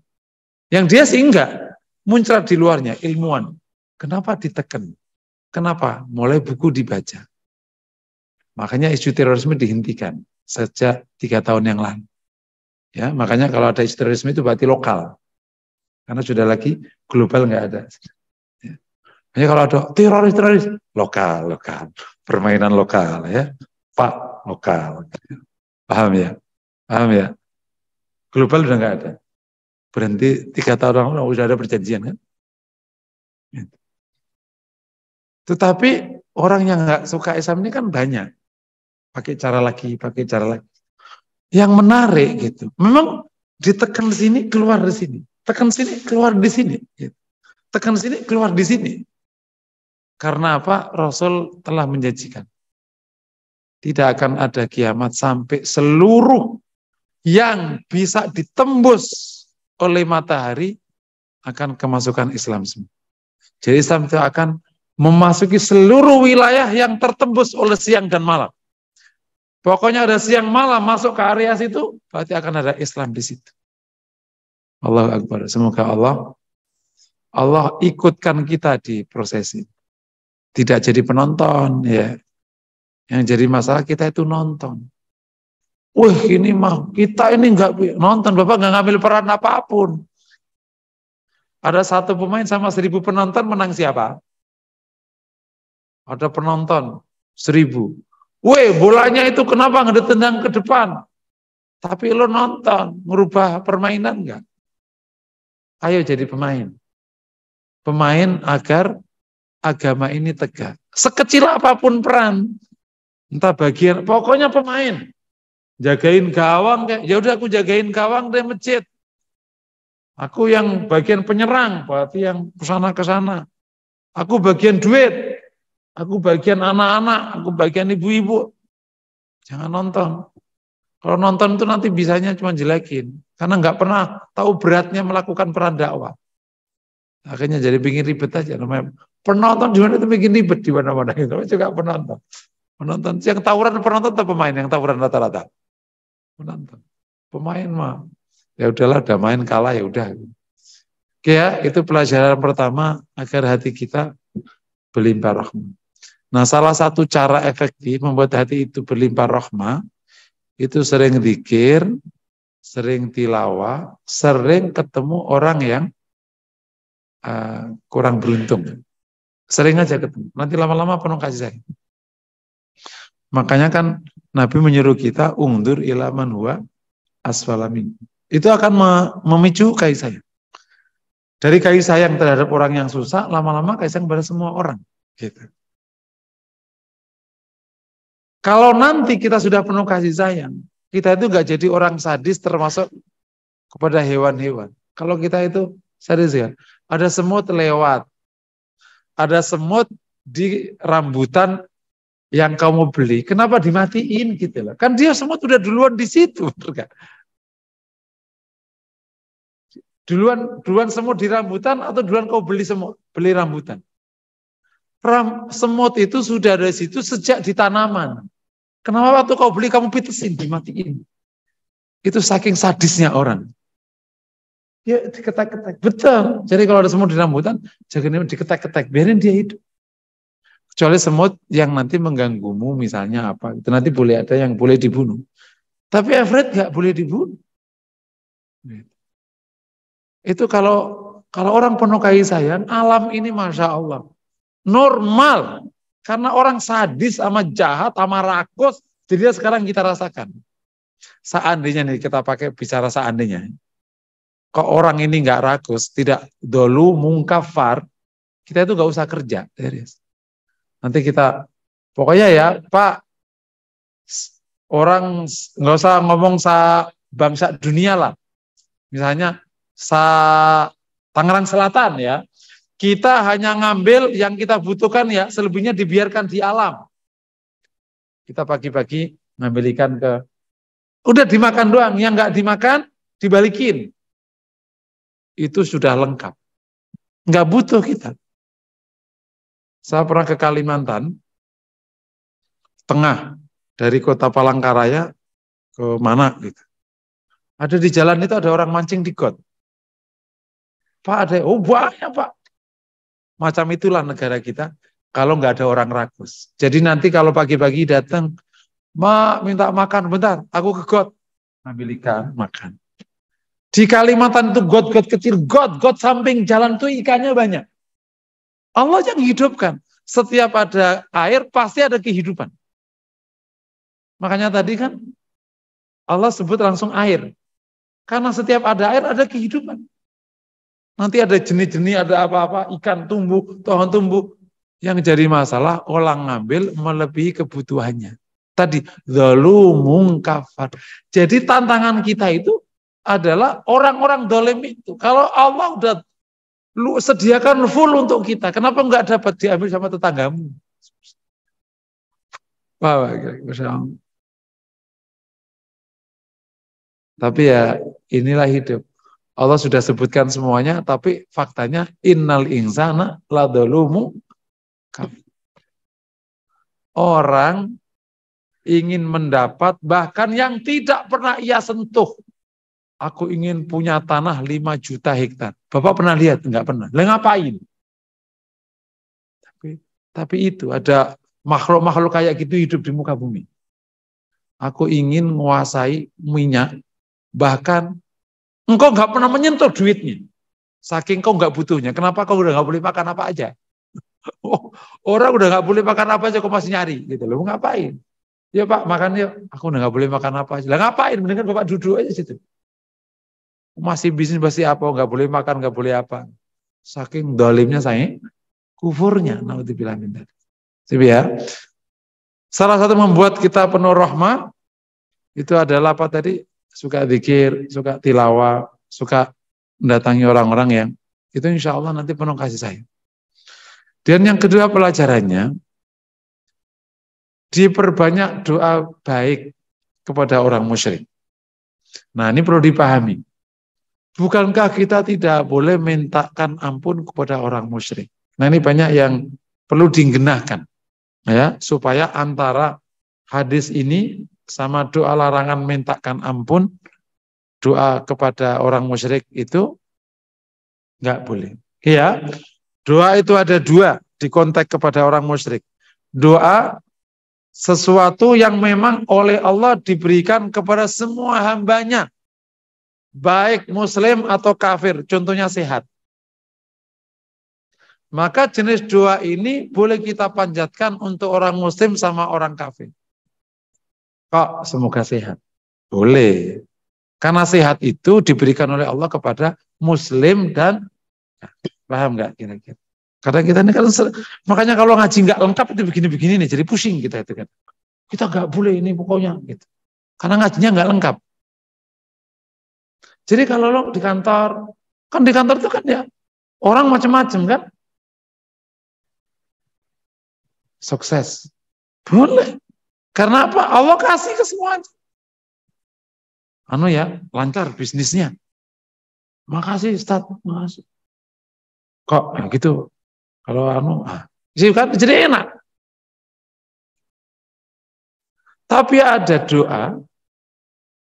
Yang dia sih enggak, muncrat di luarnya, ilmuwan. Kenapa ditekan? Kenapa? Mulai buku dibaca. Makanya isu terorisme dihentikan sejak 3 tahun yang lalu. Ya, makanya kalau ada isu terorisme itu berarti lokal. Karena sudah lagi global nggak ada. Ya. Hanya kalau ada teroris lokal, permainan lokal ya, Pak lokal. Paham ya? Global udah nggak ada. Berhenti 3 tahun udah ada perjanjian kan. Tetapi orang yang nggak suka Islam ini kan banyak. Pakai cara lagi, pakai cara lagi. Yang menarik gitu. Memang ditekan di sini, keluar di sini. Tekan sini, keluar di sini. Gitu. Tekan sini, keluar di sini. Karena apa? Rasul telah menjanjikan. Tidak akan ada kiamat sampai seluruh yang bisa ditembus oleh matahari akan kemasukan Islam semua. Jadi Islam itu akan memasuki seluruh wilayah yang tertembus oleh siang dan malam. Pokoknya ada siang malam masuk ke area situ, berarti akan ada Islam di situ. Allahu Akbar. Semoga Allah ikutkan kita di proses ini. Tidak jadi penonton ya. Yang jadi masalah kita itu nonton. Wah ini mah kita ini nggak nonton, Bapak nggak ngambil peran apapun. Ada 1 pemain sama 1000 penonton, menang siapa? Ada penonton 1000. Weh, bolanya itu kenapa nggak ditendang ke depan? Tapi lo nonton, merubah permainan nggak? Ayo jadi pemain. Pemain agar agama ini tegak. Sekecil apapun peran, entah bagian, pokoknya pemain. Jagain gawang, kayak ya udah aku jagain gawang deh masjid. Aku yang bagian penyerang, berarti yang kesana ke sana. Aku bagian duit. Aku bagian anak-anak, aku bagian ibu-ibu. Jangan nonton. Kalau nonton itu nanti bisanya cuma jelekin. Karena nggak pernah tahu beratnya melakukan peran dakwah. Akhirnya jadi bikin ribet aja. Namanya penonton di mana itu bikin ribet di mana-mana. Itu juga penonton. Penonton yang tawuran penonton atau pemain yang tawuran rata-rata? Penonton. Pemain mah. Ya udahlah, udah main kalah ya udah. Oke ya, itu pelajaran pertama agar hati kita berlimpah rahmat. Nah, salah satu cara efektif membuat hati itu berlimpah rahmah, itu sering zikir, sering tilawah, sering ketemu orang yang kurang beruntung. Sering aja ketemu, nanti lama-lama penuh kasih sayang. Makanya kan Nabi menyuruh kita, ungdur ila man huwa asfalamin. Itu akan memicu kasih sayang. Dari kasih sayang terhadap orang yang susah, lama-lama kasih sayang pada semua orang. Gitu. Kalau nanti kita sudah penuh kasih sayang, kita itu nggak jadi orang sadis termasuk kepada hewan-hewan. Kalau kita itu sadis ya, ada semut lewat, ada semut di rambutan yang kamu beli, kenapa dimatiin gitu loh? Kan dia semut udah duluan di situ, kan? Duluan semut di rambutan atau duluan kau beli semut, beli rambutan? Semut itu sudah ada di situ sejak di tanaman. Kenapa waktu kau beli kamu pitesin, dimatiin? Itu saking sadisnya orang. Ya diketek-ketek. Betul. Jadi kalau ada semut di rambutan, jangan diketek-ketek, biarin dia hidup. Kecuali semut yang nanti mengganggumu misalnya apa. Itu nanti boleh ada yang boleh dibunuh. Tapi Everett nggak boleh dibunuh. Itu kalau orang penuh kasih sayang, alam ini Masya Allah. Normal. Karena orang sadis sama jahat, sama rakus, jadi sekarang kita rasakan. Seandainya nih kita pakai bicara seandainya. Kok orang ini nggak rakus, tidak dolu mungkafar, kita itu nggak usah kerja. Nanti kita, pokoknya ya Pak, orang nggak usah ngomong bangsa dunia lah. Misalnya Tangerang Selatan ya. Kita hanya ngambil yang kita butuhkan ya, selebihnya dibiarkan di alam. Kita pagi-pagi ngambil ikan udah dimakan doang, yang nggak dimakan dibalikin. Itu sudah lengkap. Nggak butuh kita. Saya pernah ke Kalimantan, tengah, dari kota Palangkaraya ke mana gitu. Ada di jalan itu ada orang mancing di got. Pak ada, oh banyak Pak. Macam itulah negara kita kalau nggak ada orang rakus. Jadi nanti kalau pagi-pagi datang, Mak minta makan, bentar, aku ke got. Ambil ikan, makan. Di Kalimantan itu got-got kecil, got samping jalan itu ikannya banyak. Allah yang hidupkan. Setiap ada air, pasti ada kehidupan. Makanya tadi kan Allah sebut langsung air. Karena setiap ada air ada kehidupan. Nanti ada jenis-jenis, ada apa-apa, ikan tumbuh, pohon tumbuh. Yang jadi masalah orang ngambil melebihi kebutuhannya. Tadi zalumun kafar. Jadi tantangan kita itu adalah orang-orang dolim itu. Kalau Allah udah sediakan full untuk kita, kenapa nggak dapat diambil sama tetanggamu? Wah, tapi ya inilah hidup. Allah sudah sebutkan semuanya, tapi faktanya innal insana ladzalumu kafar. Orang ingin mendapat bahkan yang tidak pernah ia sentuh. Aku ingin punya tanah 5 juta hektar. Bapak pernah lihat? Enggak pernah. Lah ngapain? Tapi itu ada makhluk-makhluk kayak gitu hidup di muka bumi. Aku ingin menguasai minyak, bahkan engkau nggak pernah menyentuh duitnya. Saking kau nggak butuhnya. Kenapa kau udah nggak boleh makan apa aja? Orang udah nggak boleh makan apa aja, kau masih nyari gitu loh. Ngapain? Ya Pak, makan yuk. Aku udah nggak boleh makan apa aja. Lah ngapain? Mendingan Bapak duduk aja situ. Masih bisnis pasti apa? Nggak boleh makan, nggak boleh apa. Saking dolimnya saya, kufurnya. Naudzubillah min dzalik. Siap ya. Salah satu membuat kita penuh rahmah itu adalah apa tadi? Suka zikir, suka tilawah, suka mendatangi orang-orang yang itu insya Allah nanti penuh kasih sayang. Dan yang kedua pelajarannya, diperbanyak doa baik kepada orang musyrik. Nah ini perlu dipahami. Bukankah kita tidak boleh mintakan ampun kepada orang musyrik? Nah ini banyak yang perlu digenahkan. Ya, supaya antara hadis ini sama doa larangan mintakan ampun, doa kepada orang musyrik itu nggak boleh. Ya, doa itu ada dua di konteks kepada orang musyrik. Doa sesuatu yang memang oleh Allah diberikan kepada semua hambanya, baik muslim atau kafir, contohnya sehat. Maka jenis doa ini boleh kita panjatkan untuk orang muslim sama orang kafir. Kok semoga sehat? Boleh. Karena sehat itu diberikan oleh Allah kepada muslim dan paham nggak kira-kira? Kadang kita ini kan makanya kalau ngaji nggak lengkap itu begini-begini nih, jadi pusing kita itu kan. Kita nggak boleh ini pokoknya gitu. Karena ngajinya nggak lengkap. Jadi kalau lo di kantor, kan di kantor itu kan ya orang macam-macam kan. Sukses. Boleh. Karena apa? Allah kasih ke semuanya. Anu ya, lancar bisnisnya. Makasih Ustaz, makasih. Kok ya gitu? Kalau anu, kan jadi enak. Tapi ada doa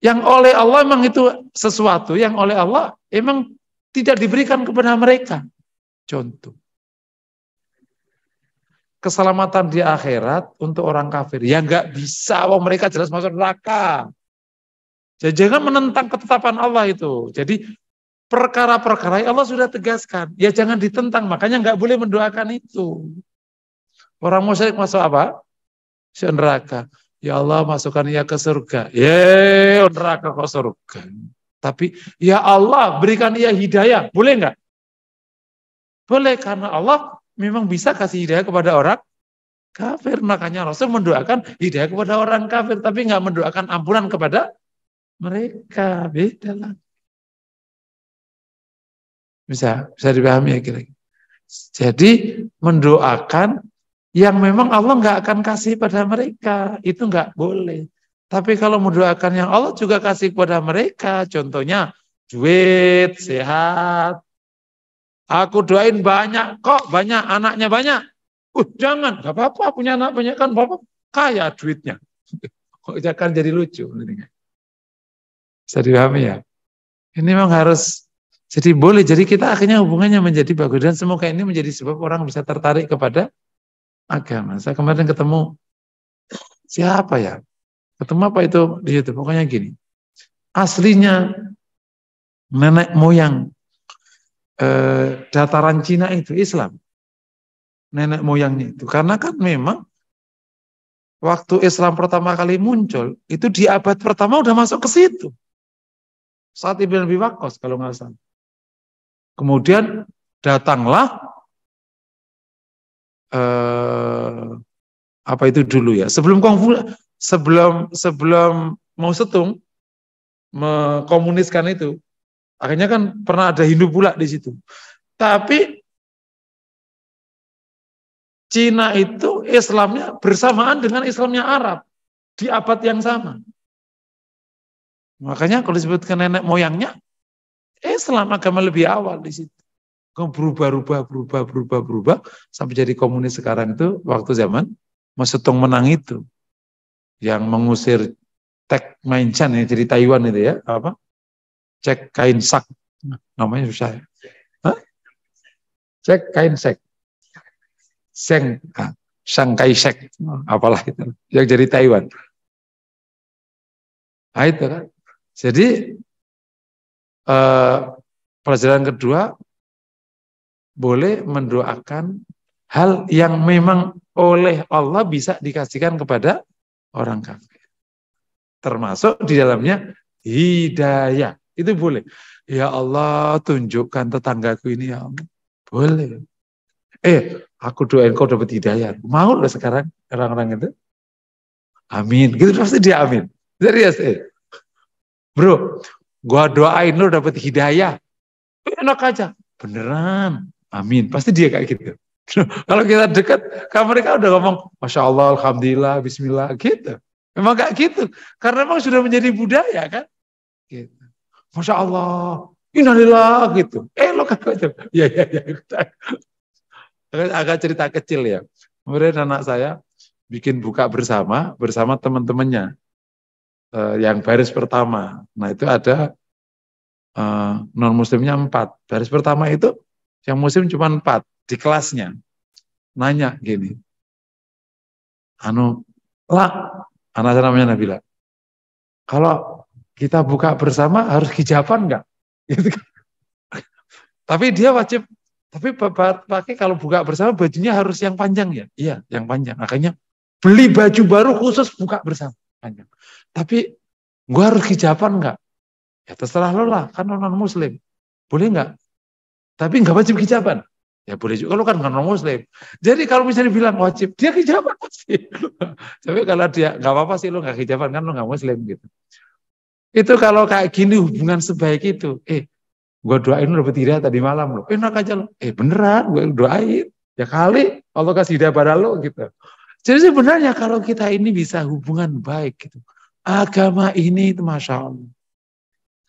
yang oleh Allah memang itu sesuatu yang oleh Allah emang tidak diberikan kepada mereka. Contoh. Keselamatan di akhirat untuk orang kafir. Ya nggak bisa, wong mereka jelas masuk neraka. Jadi jangan menentang ketetapan Allah itu. Jadi perkara-perkara yang Allah sudah tegaskan. Ya jangan ditentang, makanya nggak boleh mendoakan itu. Orang musyrik masuk apa? Masuk neraka. Ya Allah masukkan ia ke surga. Ya neraka ke surga. Tapi ya Allah berikan ia hidayah. Boleh nggak? Boleh, karena Allah memang bisa kasih hidayah kepada orang kafir. Makanya Rasul mendoakan hidayah kepada orang kafir, tapi nggak mendoakan ampunan kepada mereka. Beda lah. Bisa dipahami ya kira-kira. Jadi mendoakan yang memang Allah nggak akan kasih pada mereka, itu nggak boleh. Tapi kalau mendoakan yang Allah juga kasih kepada mereka, contohnya duit, sehat. Aku doain banyak kok, banyak anaknya banyak. Jangan, nggak apa-apa punya anak banyak kan, bapak kaya duitnya. Kok akan jadi lucu. Bisa dipahami ya. Ini memang harus, jadi boleh. Jadi kita akhirnya hubungannya menjadi bagus dan semoga ini menjadi sebab orang bisa tertarik kepada agama. Saya kemarin ketemu siapa ya? Ketemu apa itu di YouTube? Pokoknya gini. Aslinya nenek moyang dataran Cina itu Islam. Nenek moyangnya itu. Karena kan memang waktu Islam pertama kali muncul, itu di abad pertama udah masuk ke situ. Sa'ad ibn Abi Waqqas kalau nggak salah. Kemudian datanglah apa itu dulu ya? Sebelum Mao Zedong mengkomuniskan itu, akhirnya kan pernah ada Hindu pula di situ. Tapi Cina itu Islamnya bersamaan dengan Islamnya Arab di abad yang sama. Makanya kalau disebutkan nenek moyangnya, Islam agama lebih awal di situ. Berubah sampai jadi komunis sekarang itu waktu zaman Mao Zedong menang itu, yang mengusir Tek Mainchan yang jadi Taiwan itu ya, apa? Cek Kain Sak, namanya susah ya. Hah? Cek Kain Sek. Sang Kai-shek, apalah itu, yang jadi Taiwan. Nah itu kan. Jadi pelajaran kedua, boleh mendoakan hal yang memang oleh Allah bisa dikasihkan kepada orang kafir. Termasuk di dalamnya hidayah. Itu boleh. Ya Allah, tunjukkan tetanggaku ini ya Allah. Boleh. Aku doain kau dapat hidayah. Mau loh sekarang orang-orang itu? Amin. Gitu pasti dia amin. Serius. Bro, gua doain lo dapat hidayah. Enak aja. Beneran. Amin. Pasti dia kayak gitu. Kalau kita dekat, kan mereka udah ngomong, Masya Allah, Alhamdulillah, Bismillah, gitu. Memang kayak gitu. Karena memang sudah menjadi budaya kan. Gitu. Masya Allah, Innalillah, gitu. Lo kan gitu. Ya. Agak cerita kecil ya. Kemudian anak saya bikin buka bersama teman-temannya yang baris pertama. Nah itu ada non muslimnya 4. Baris pertama itu yang muslim cuma 4 di kelasnya. Nanya gini, anak saya namanya Nabila, kalau kita buka bersama harus hijaban nggak? Gitu kan. Tapi dia wajib. Tapi pakai kalau buka bersama bajunya harus yang panjang ya? Iya, yang panjang. Makanya beli baju baru khusus buka bersama. Panjang. Tapi gua harus hijaban enggak? Ya terserah lo lah, kan non muslim. Boleh enggak? Tapi enggak wajib hijaban. Ya boleh juga, lo kan non muslim. Jadi kalau misalnya bilang wajib, dia hijaban pasti. Tapi kalau dia enggak apa-apa sih lo enggak hijaban, kan lo enggak muslim gitu. Itu kalau kayak gini hubungan sebaik itu. Gue doain lu dapet hidayah tadi malam lo. Enak aja lo. Beneran gue doain. Ya kali Allah kasih hidayah pada lo gitu. Jadi sebenarnya kalau kita ini bisa hubungan baik gitu. Agama ini itu Masya Allah.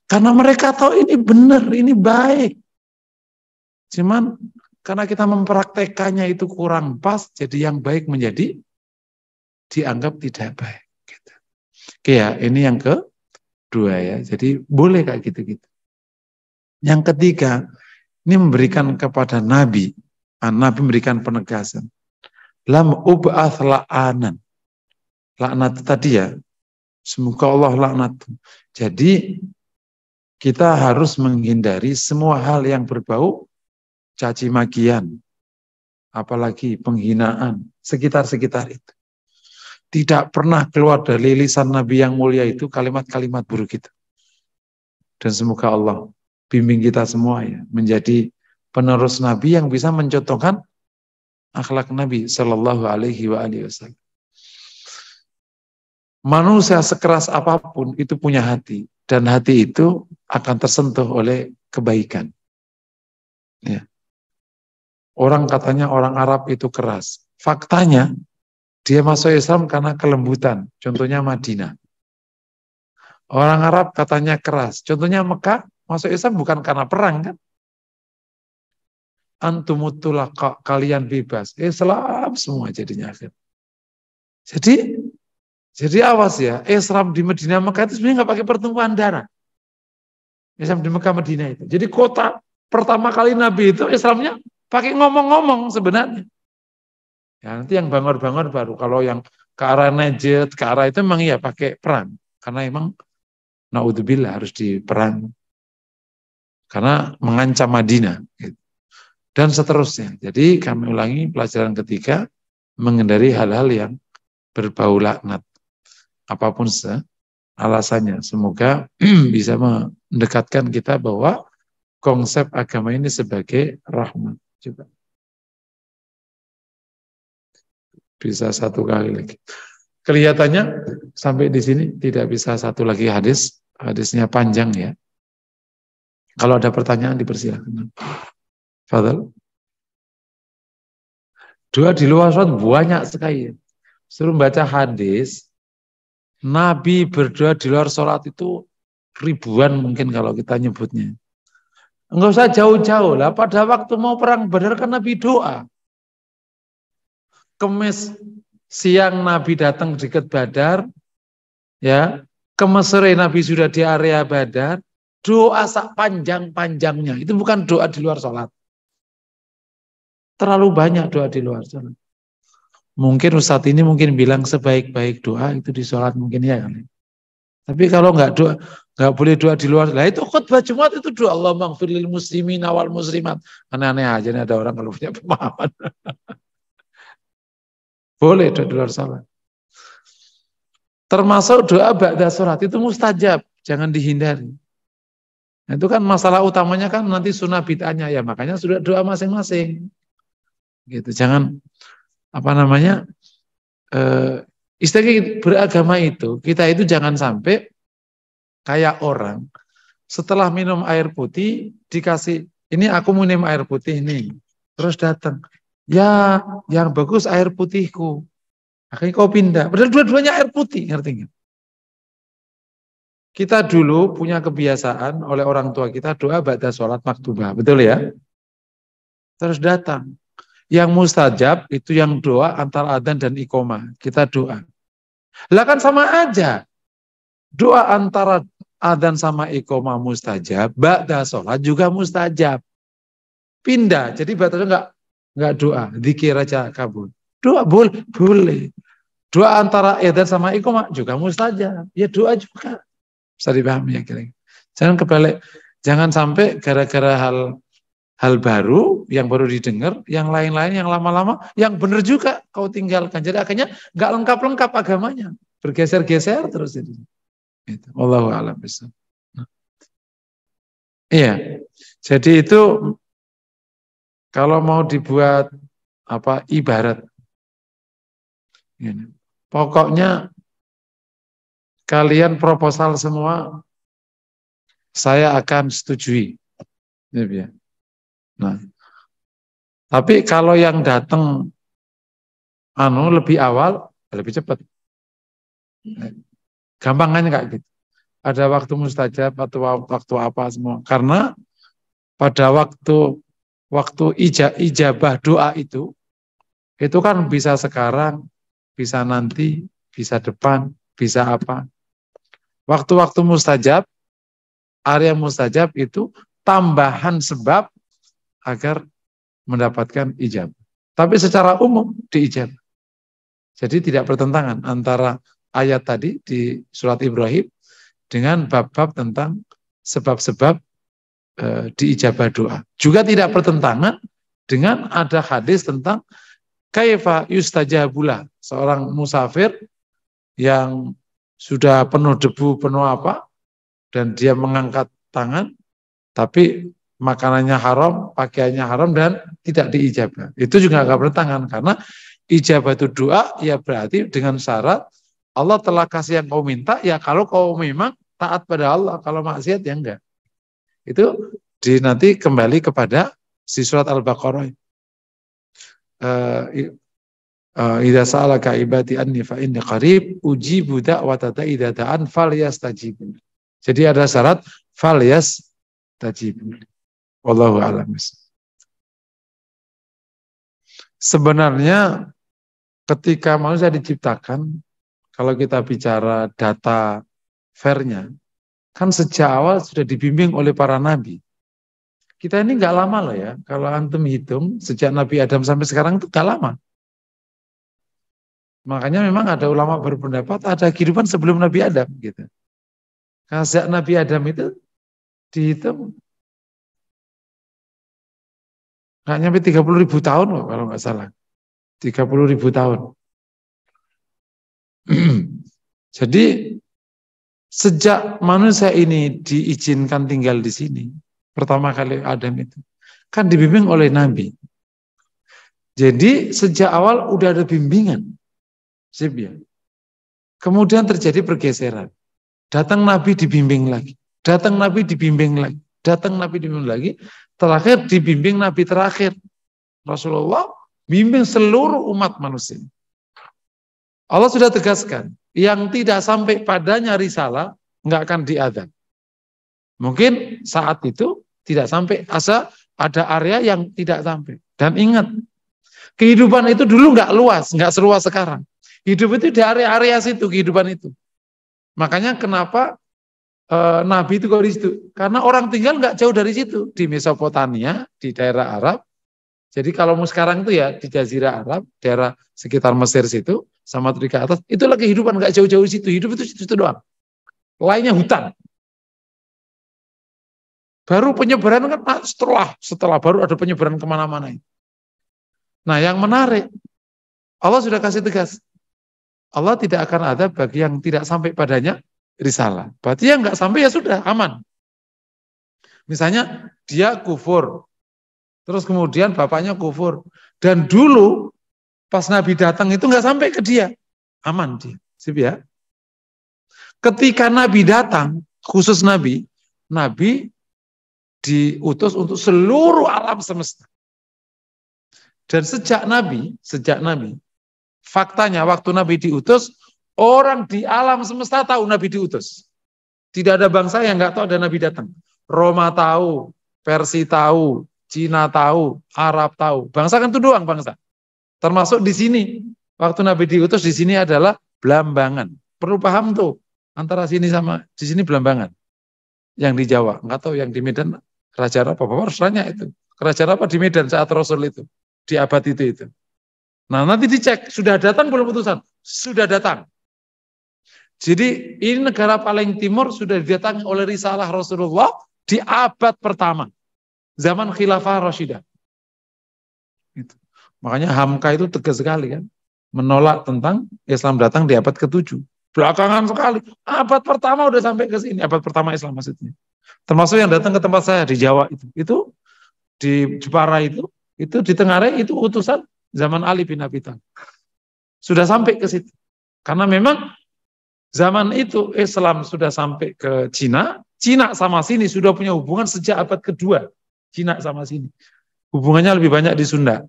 Karena mereka tahu ini benar, ini baik. Cuman karena kita mempraktekannya itu kurang pas, jadi yang baik menjadi dianggap tidak baik. Gitu. Oke ya, ini yang kedua ya. Jadi boleh kayak gitu-gitu. Yang ketiga, ini memberikan kepada Nabi. Nabi memberikan penegasan. Lam ub'ath la'anan. Laknat tadi ya. Semoga Allah laknat. Jadi kita harus menghindari semua hal yang berbau caci makian. Apalagi penghinaan. Sekitar-sekitar itu. Tidak pernah keluar dari lisan Nabi yang mulia itu kalimat-kalimat buruk itu. Dan semoga Allah bimbing kita semua ya menjadi penerus Nabi yang bisa mencontohkan akhlak Nabi Shallallahu Alaihi Wasallam. Manusia sekeras apapun itu punya hati dan hati itu akan tersentuh oleh kebaikan. Ya. Orang katanya orang Arab itu keras. Faktanya dia masuk Islam karena kelembutan. Contohnya Madinah. Orang Arab katanya keras. Contohnya Mekah. Masuk Islam bukan karena perang kan? Antumutullah kalian bebas. Islam semua jadinya akhir. Jadi awas ya. Islam di Madinah Mekah itu sebenarnya nggak pakai pertumpahan darah. Islam di Mekah Madinah itu. Jadi kota pertama kali Nabi itu Islamnya pakai ngomong-ngomong sebenarnya. Ya, nanti yang bangor-bangor baru. Kalau yang ke arah Najd, ke arah itu memang ya pakai perang. Karena emang naudzubillah harus diperang. Karena mengancam Madinah. Gitu. Dan seterusnya. Jadi kami ulangi pelajaran ketiga, menghindari hal-hal yang berbau laknat. Apapun alasannya. Semoga bisa mendekatkan kita bahwa konsep agama ini sebagai rahmat juga. Bisa satu kali lagi. Kelihatannya sampai di sini tidak bisa satu lagi hadis. Hadisnya panjang ya. Kalau ada pertanyaan dipersilakan. Fadal. Doa di luar sholat banyak sekali. Suruh baca hadis, Nabi berdoa di luar sholat itu ribuan mungkin kalau kita nyebutnya. Enggak usah jauh-jauh lah. Pada waktu mau perang Badar kan Nabi doa. Kemis siang Nabi datang dekat Badar, ya. Kemis sore Nabi sudah di area Badar. Doa sak panjang-panjangnya. Itu bukan doa di luar sholat. Terlalu banyak doa di luar sholat. Mungkin Ustadz ini mungkin bilang sebaik-baik doa itu di sholat mungkin ya kan. Tapi kalau nggak doa, nggak boleh doa di luar. Lah itu khutbah Jumat itu doa Allah maghfirlil muslimin wal muslimat. Aneh-aneh aja nih ada orang kalau punya pemahaman. Boleh doa di luar sholat. Termasuk doa ba'da sholat itu mustajab, jangan dihindari. Nah, itu kan masalah utamanya kan nanti sunnah bid'ahnya ya, makanya sudah doa masing-masing. Gitu, jangan apa namanya istilahnya beragama itu kita itu jangan sampai kayak orang setelah minum air putih dikasih ini aku minum air putih nih terus datang ya yang bagus air putihku akhirnya kau pindah padahal dua-duanya air putih ngerti nggak? Kita dulu punya kebiasaan oleh orang tua kita doa ba'da sholat maktubah betul ya terus datang yang mustajab itu yang doa antara adzan dan iqomah. Kita doa. Lah kan sama aja. Doa antara adzan sama iqomah mustajab, ba'da sholat juga mustajab. Pindah. Jadi ba'da enggak doa, zikir aja kabul. Doa boleh. Doa antara adzan sama iqomah juga mustajab. Ya doa juga. Bisa dipahami ya kira-kira. Jangan kebalik. Jangan sampai gara-gara hal baru yang baru didengar, yang lain-lain yang lama-lama, yang benar juga kau tinggalkan. Jadi akhirnya nggak lengkap-lengkap agamanya, bergeser-geser terus itu. Wallahu a'lam bishawab. Iya, jadi itu kalau mau dibuat apa ibarat, ini. Pokoknya kalian proposal semua, saya akan setujui. Ya. Nah, tapi kalau yang datang lebih awal, lebih cepat. Gampangannya kayak gitu. Ada waktu mustajab atau waktu apa semua. Karena pada waktu ijabah doa itu kan bisa sekarang, bisa nanti, bisa depan, bisa apa. Waktu-waktu mustajab, area mustajab itu tambahan sebab agar mendapatkan ijabah. Tapi secara umum diijabah. Jadi tidak bertentangan antara ayat tadi di surat Ibrahim dengan bab-bab tentang sebab-sebab diijabah doa. Juga tidak bertentangan dengan ada hadis tentang kaifa yustajabullah, seorang musafir yang sudah penuh debu, penuh apa, dan dia mengangkat tangan, tapi makanannya haram, pakaiannya haram, dan tidak diijabah. Itu juga nggak bertentangan, karena ijabah itu doa, ya berarti dengan syarat Allah telah kasih yang kau minta, ya kalau kau memang taat pada Allah, kalau maksiat ya enggak. Itu nanti kembali kepada si surat Al-Baqarah. Idza sa'alaka ibadi anni fa inni qarib ujibu da'wata da'i idza da'an falyastajibu. Jadi ada syarat falyastajibu. Wallahu a'lam. Sebenarnya ketika manusia diciptakan, kalau kita bicara data fairnya, kan sejak awal sudah dibimbing oleh para nabi. Kita ini nggak lama loh ya, kalau antum hitung sejak Nabi Adam sampai sekarang itu nggak lama. Makanya memang ada ulama berpendapat ada kehidupan sebelum Nabi Adam gitu. Karena sejak Nabi Adam itu dihitung nggak nyampe 30.000 tahun loh, kalau nggak salah. 30.000 tahun. Jadi Sejak manusia ini diizinkan tinggal di sini, pertama kali Adam itu, kan dibimbing oleh Nabi. Jadi sejak awal udah ada bimbingan. Sip ya. Kemudian terjadi pergeseran. Datang Nabi dibimbing lagi. Datang Nabi dibimbing lagi. Datang Nabi dibimbing lagi. Terakhir dibimbing Nabi terakhir. Rasulullah bimbing seluruh umat manusia. Allah sudah tegaskan. Yang tidak sampai padanya risalah nggak akan diadzab. Mungkin saat itu tidak sampai. Ada area yang tidak sampai. Dan ingat, kehidupan itu dulu nggak luas, nggak seluas sekarang. Hidup itu di area-area situ, kehidupan itu. Makanya kenapa Nabi itu kok di situ? Karena orang tinggal nggak jauh dari situ, di Mesopotamia, di daerah Arab. Jadi kalau sekarang itu ya di Jazirah Arab, daerah sekitar Mesir situ, sama ke atas, itulah kehidupan nggak jauh-jauh situ. Hidup itu situ doang. Lainnya hutan. Baru penyebaran kan setelah baru ada penyebaran kemana-mana. Nah yang menarik, Allah sudah kasih tegas. Allah tidak akan ada bagi yang tidak sampai padanya risalah. Berarti yang nggak sampai ya sudah aman. Misalnya dia kufur, terus kemudian bapaknya kufur, dan dulu pas Nabi datang itu nggak sampai ke dia, aman dia. Sip ya. Ketika Nabi datang, khusus Nabi diutus untuk seluruh alam semesta. Dan sejak Nabi, faktanya waktu Nabi diutus, orang di alam semesta tahu Nabi diutus. Tidak ada bangsa yang nggak tahu ada Nabi datang. Roma tahu, Persia tahu, Cina tahu, Arab tahu. Bangsa kan itu doang bangsa. Termasuk di sini, waktu Nabi diutus di sini adalah Belambangan. Perlu paham tuh antara sini sama di sini Belambangan. Yang di Jawa, nggak tahu yang di Medan Raja apa? Bapak harus tanya itu. Kerajaan apa di Medan saat Rasul itu, di abad itu. Nah nanti dicek, sudah datang belum utusan? Sudah datang. Jadi ini negara paling timur sudah didatangi oleh risalah Rasulullah di abad pertama. Zaman Khilafah Rashidah. Gitu. Makanya Hamka itu tegas sekali kan. Menolak tentang Islam datang di abad ke-7. Belakangan sekali. Abad pertama udah sampai ke sini. Abad pertama Islam maksudnya. Termasuk yang datang ke tempat saya di Jawa itu. Itu di Jepara itu di Tenggarai itu utusan zaman Ali bin Abi Thalib. Sudah sampai ke situ. Karena memang zaman itu Islam sudah sampai ke Cina. Cina sama sini sudah punya hubungan sejak abad kedua. Cina sama sini. Hubungannya lebih banyak di Sunda.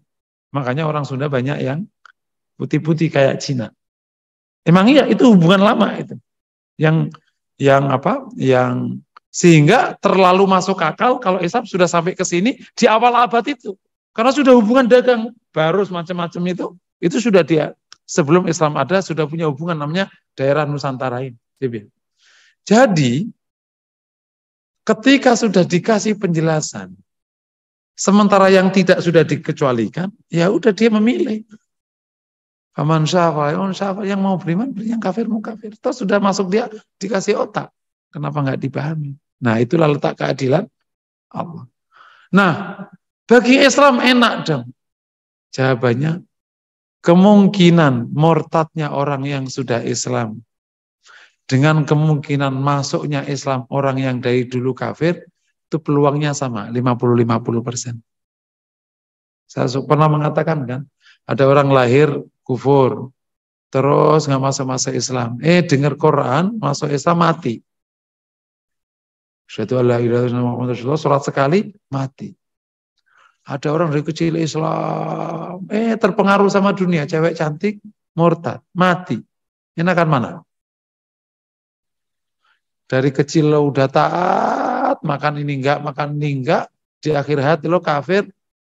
Makanya orang Sunda banyak yang putih-putih kayak Cina. Emang iya itu hubungan lama itu. Yang sehingga terlalu masuk akal kalau Islam sudah sampai ke sini di awal abad itu. Karena sudah hubungan dagang, barus macam-macam itu sudah dia sebelum Islam ada sudah punya hubungan namanya daerah Nusantara ini. Jadi ketika sudah dikasih penjelasan, sementara yang tidak sudah dikecualikan, ya udah dia memilih. Faman syafa, yang mau beriman, yang kafir mau kafir. Terus sudah masuk dia dikasih otak. Kenapa nggak dipahami? Nah itulah letak keadilan Allah. Nah bagi Islam enak dong. Jawabannya kemungkinan murtadnya orang yang sudah Islam dengan kemungkinan masuknya Islam orang yang dari dulu kafir itu peluangnya sama 50-50%. Saya pernah mengatakan kan ada orang lahir kufur terus nggak masuk Islam, dengar Quran masuk Islam mati. Syahadu alla ilaha illallah Muhammadur Rasulullah, sholat sekali mati. Ada orang dari kecil Islam, terpengaruh sama dunia, cewek cantik, murtad, mati. Enakan mana? Dari kecil lo udah taat, makan ini enggak, di akhir hayat lo kafir,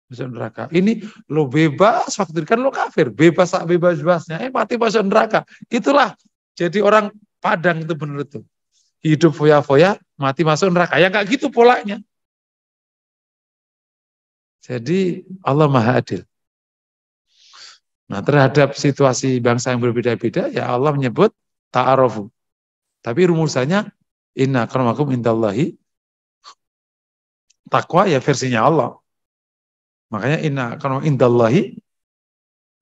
masuk neraka. Ini lo bebas, waktu itu kan lo kafir, bebas bebasnya, mati masuk neraka. Itulah, jadi orang Padang itu benar itu. Hidup foya-foya, mati masuk neraka. Ya enggak gitu polanya. Jadi Allah Maha Adil. Nah terhadap situasi bangsa yang berbeda-beda, ya Allah menyebut ta'arofu. Tapi rumusannya, inna akramakum indallahi, takwa ya versinya Allah. Makanya inna akramakum indallahi.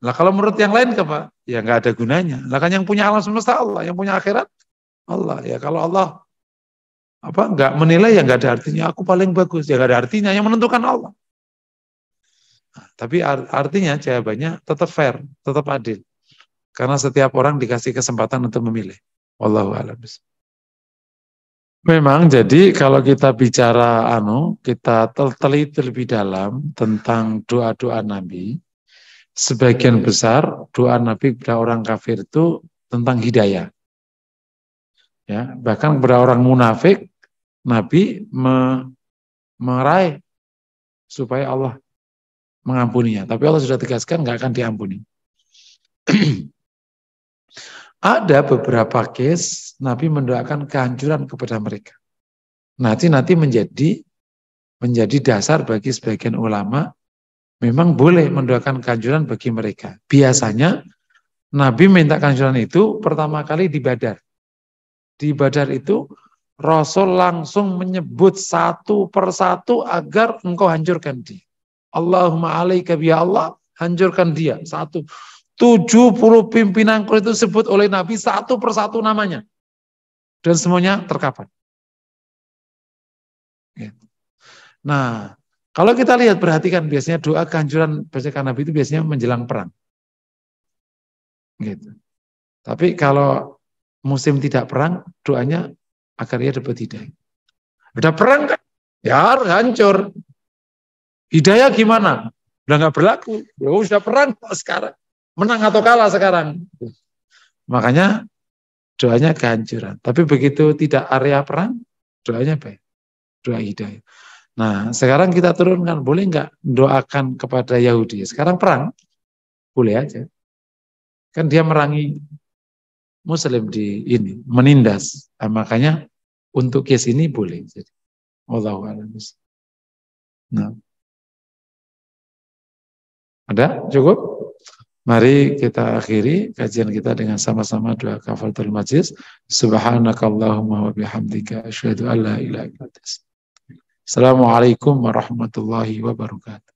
Lah kalau menurut yang lain apa? Ya nggak ada gunanya. Lah kan yang punya alam semesta Allah, yang punya akhirat Allah. Ya kalau Allah nggak menilai ya nggak ada artinya. Aku paling bagus ya nggak ada artinya. Yang menentukan Allah. Nah, tapi artinya jawabannya tetap fair, tetap adil. Karena setiap orang dikasih kesempatan untuk memilih. Wallahu a'lam. Memang jadi kalau kita bicara kita teliti lebih dalam tentang doa-doa Nabi, sebagian besar doa Nabi kepada orang kafir itu tentang hidayah. Ya, bahkan kepada orang munafik Nabi meraih supaya Allah mengampuninya. Tapi Allah sudah tegaskan nggak akan diampuni. Ada beberapa case Nabi mendoakan kehancuran kepada mereka. Nanti menjadi dasar bagi sebagian ulama memang boleh mendoakan kehancuran bagi mereka. Biasanya Nabi minta kehancuran itu pertama kali di Badar. Di Badar itu Rasul langsung menyebut satu persatu agar engkau hancurkan dia. Allahumma alaika bi Allah, hancurkan dia. Satu. 70 pimpinan itu disebut oleh Nabi satu persatu namanya. Dan semuanya terkapar. Nah, kalau kita lihat, perhatikan biasanya doa kehancuran bacaan Nabi itu biasanya menjelang perang. Gitu. Tapi kalau musim tidak perang, doanya agar ia dapat hidayah. Udah perang kan? Ya harus hancur. Hidayah gimana? Udah nggak berlaku. Ya sudah perang sekarang. Menang atau kalah sekarang. Makanya doanya kehancuran. Tapi begitu tidak area perang, doanya baik. Doa hidayah. Nah, sekarang kita turunkan, boleh nggak doakan kepada Yahudi? Sekarang perang, boleh aja. Kan dia merangi Muslim di ini, menindas. Nah, makanya untuk case ini boleh. Jadi, wallahu a'lam. Nah, ada? Cukup? Mari kita akhiri kajian kita dengan sama-sama doa kafaratul majlis. Subhanakallahumma wa bihamdika asyhadu an la ilaha illa anta. Assalamualaikum warahmatullahi wabarakatuh.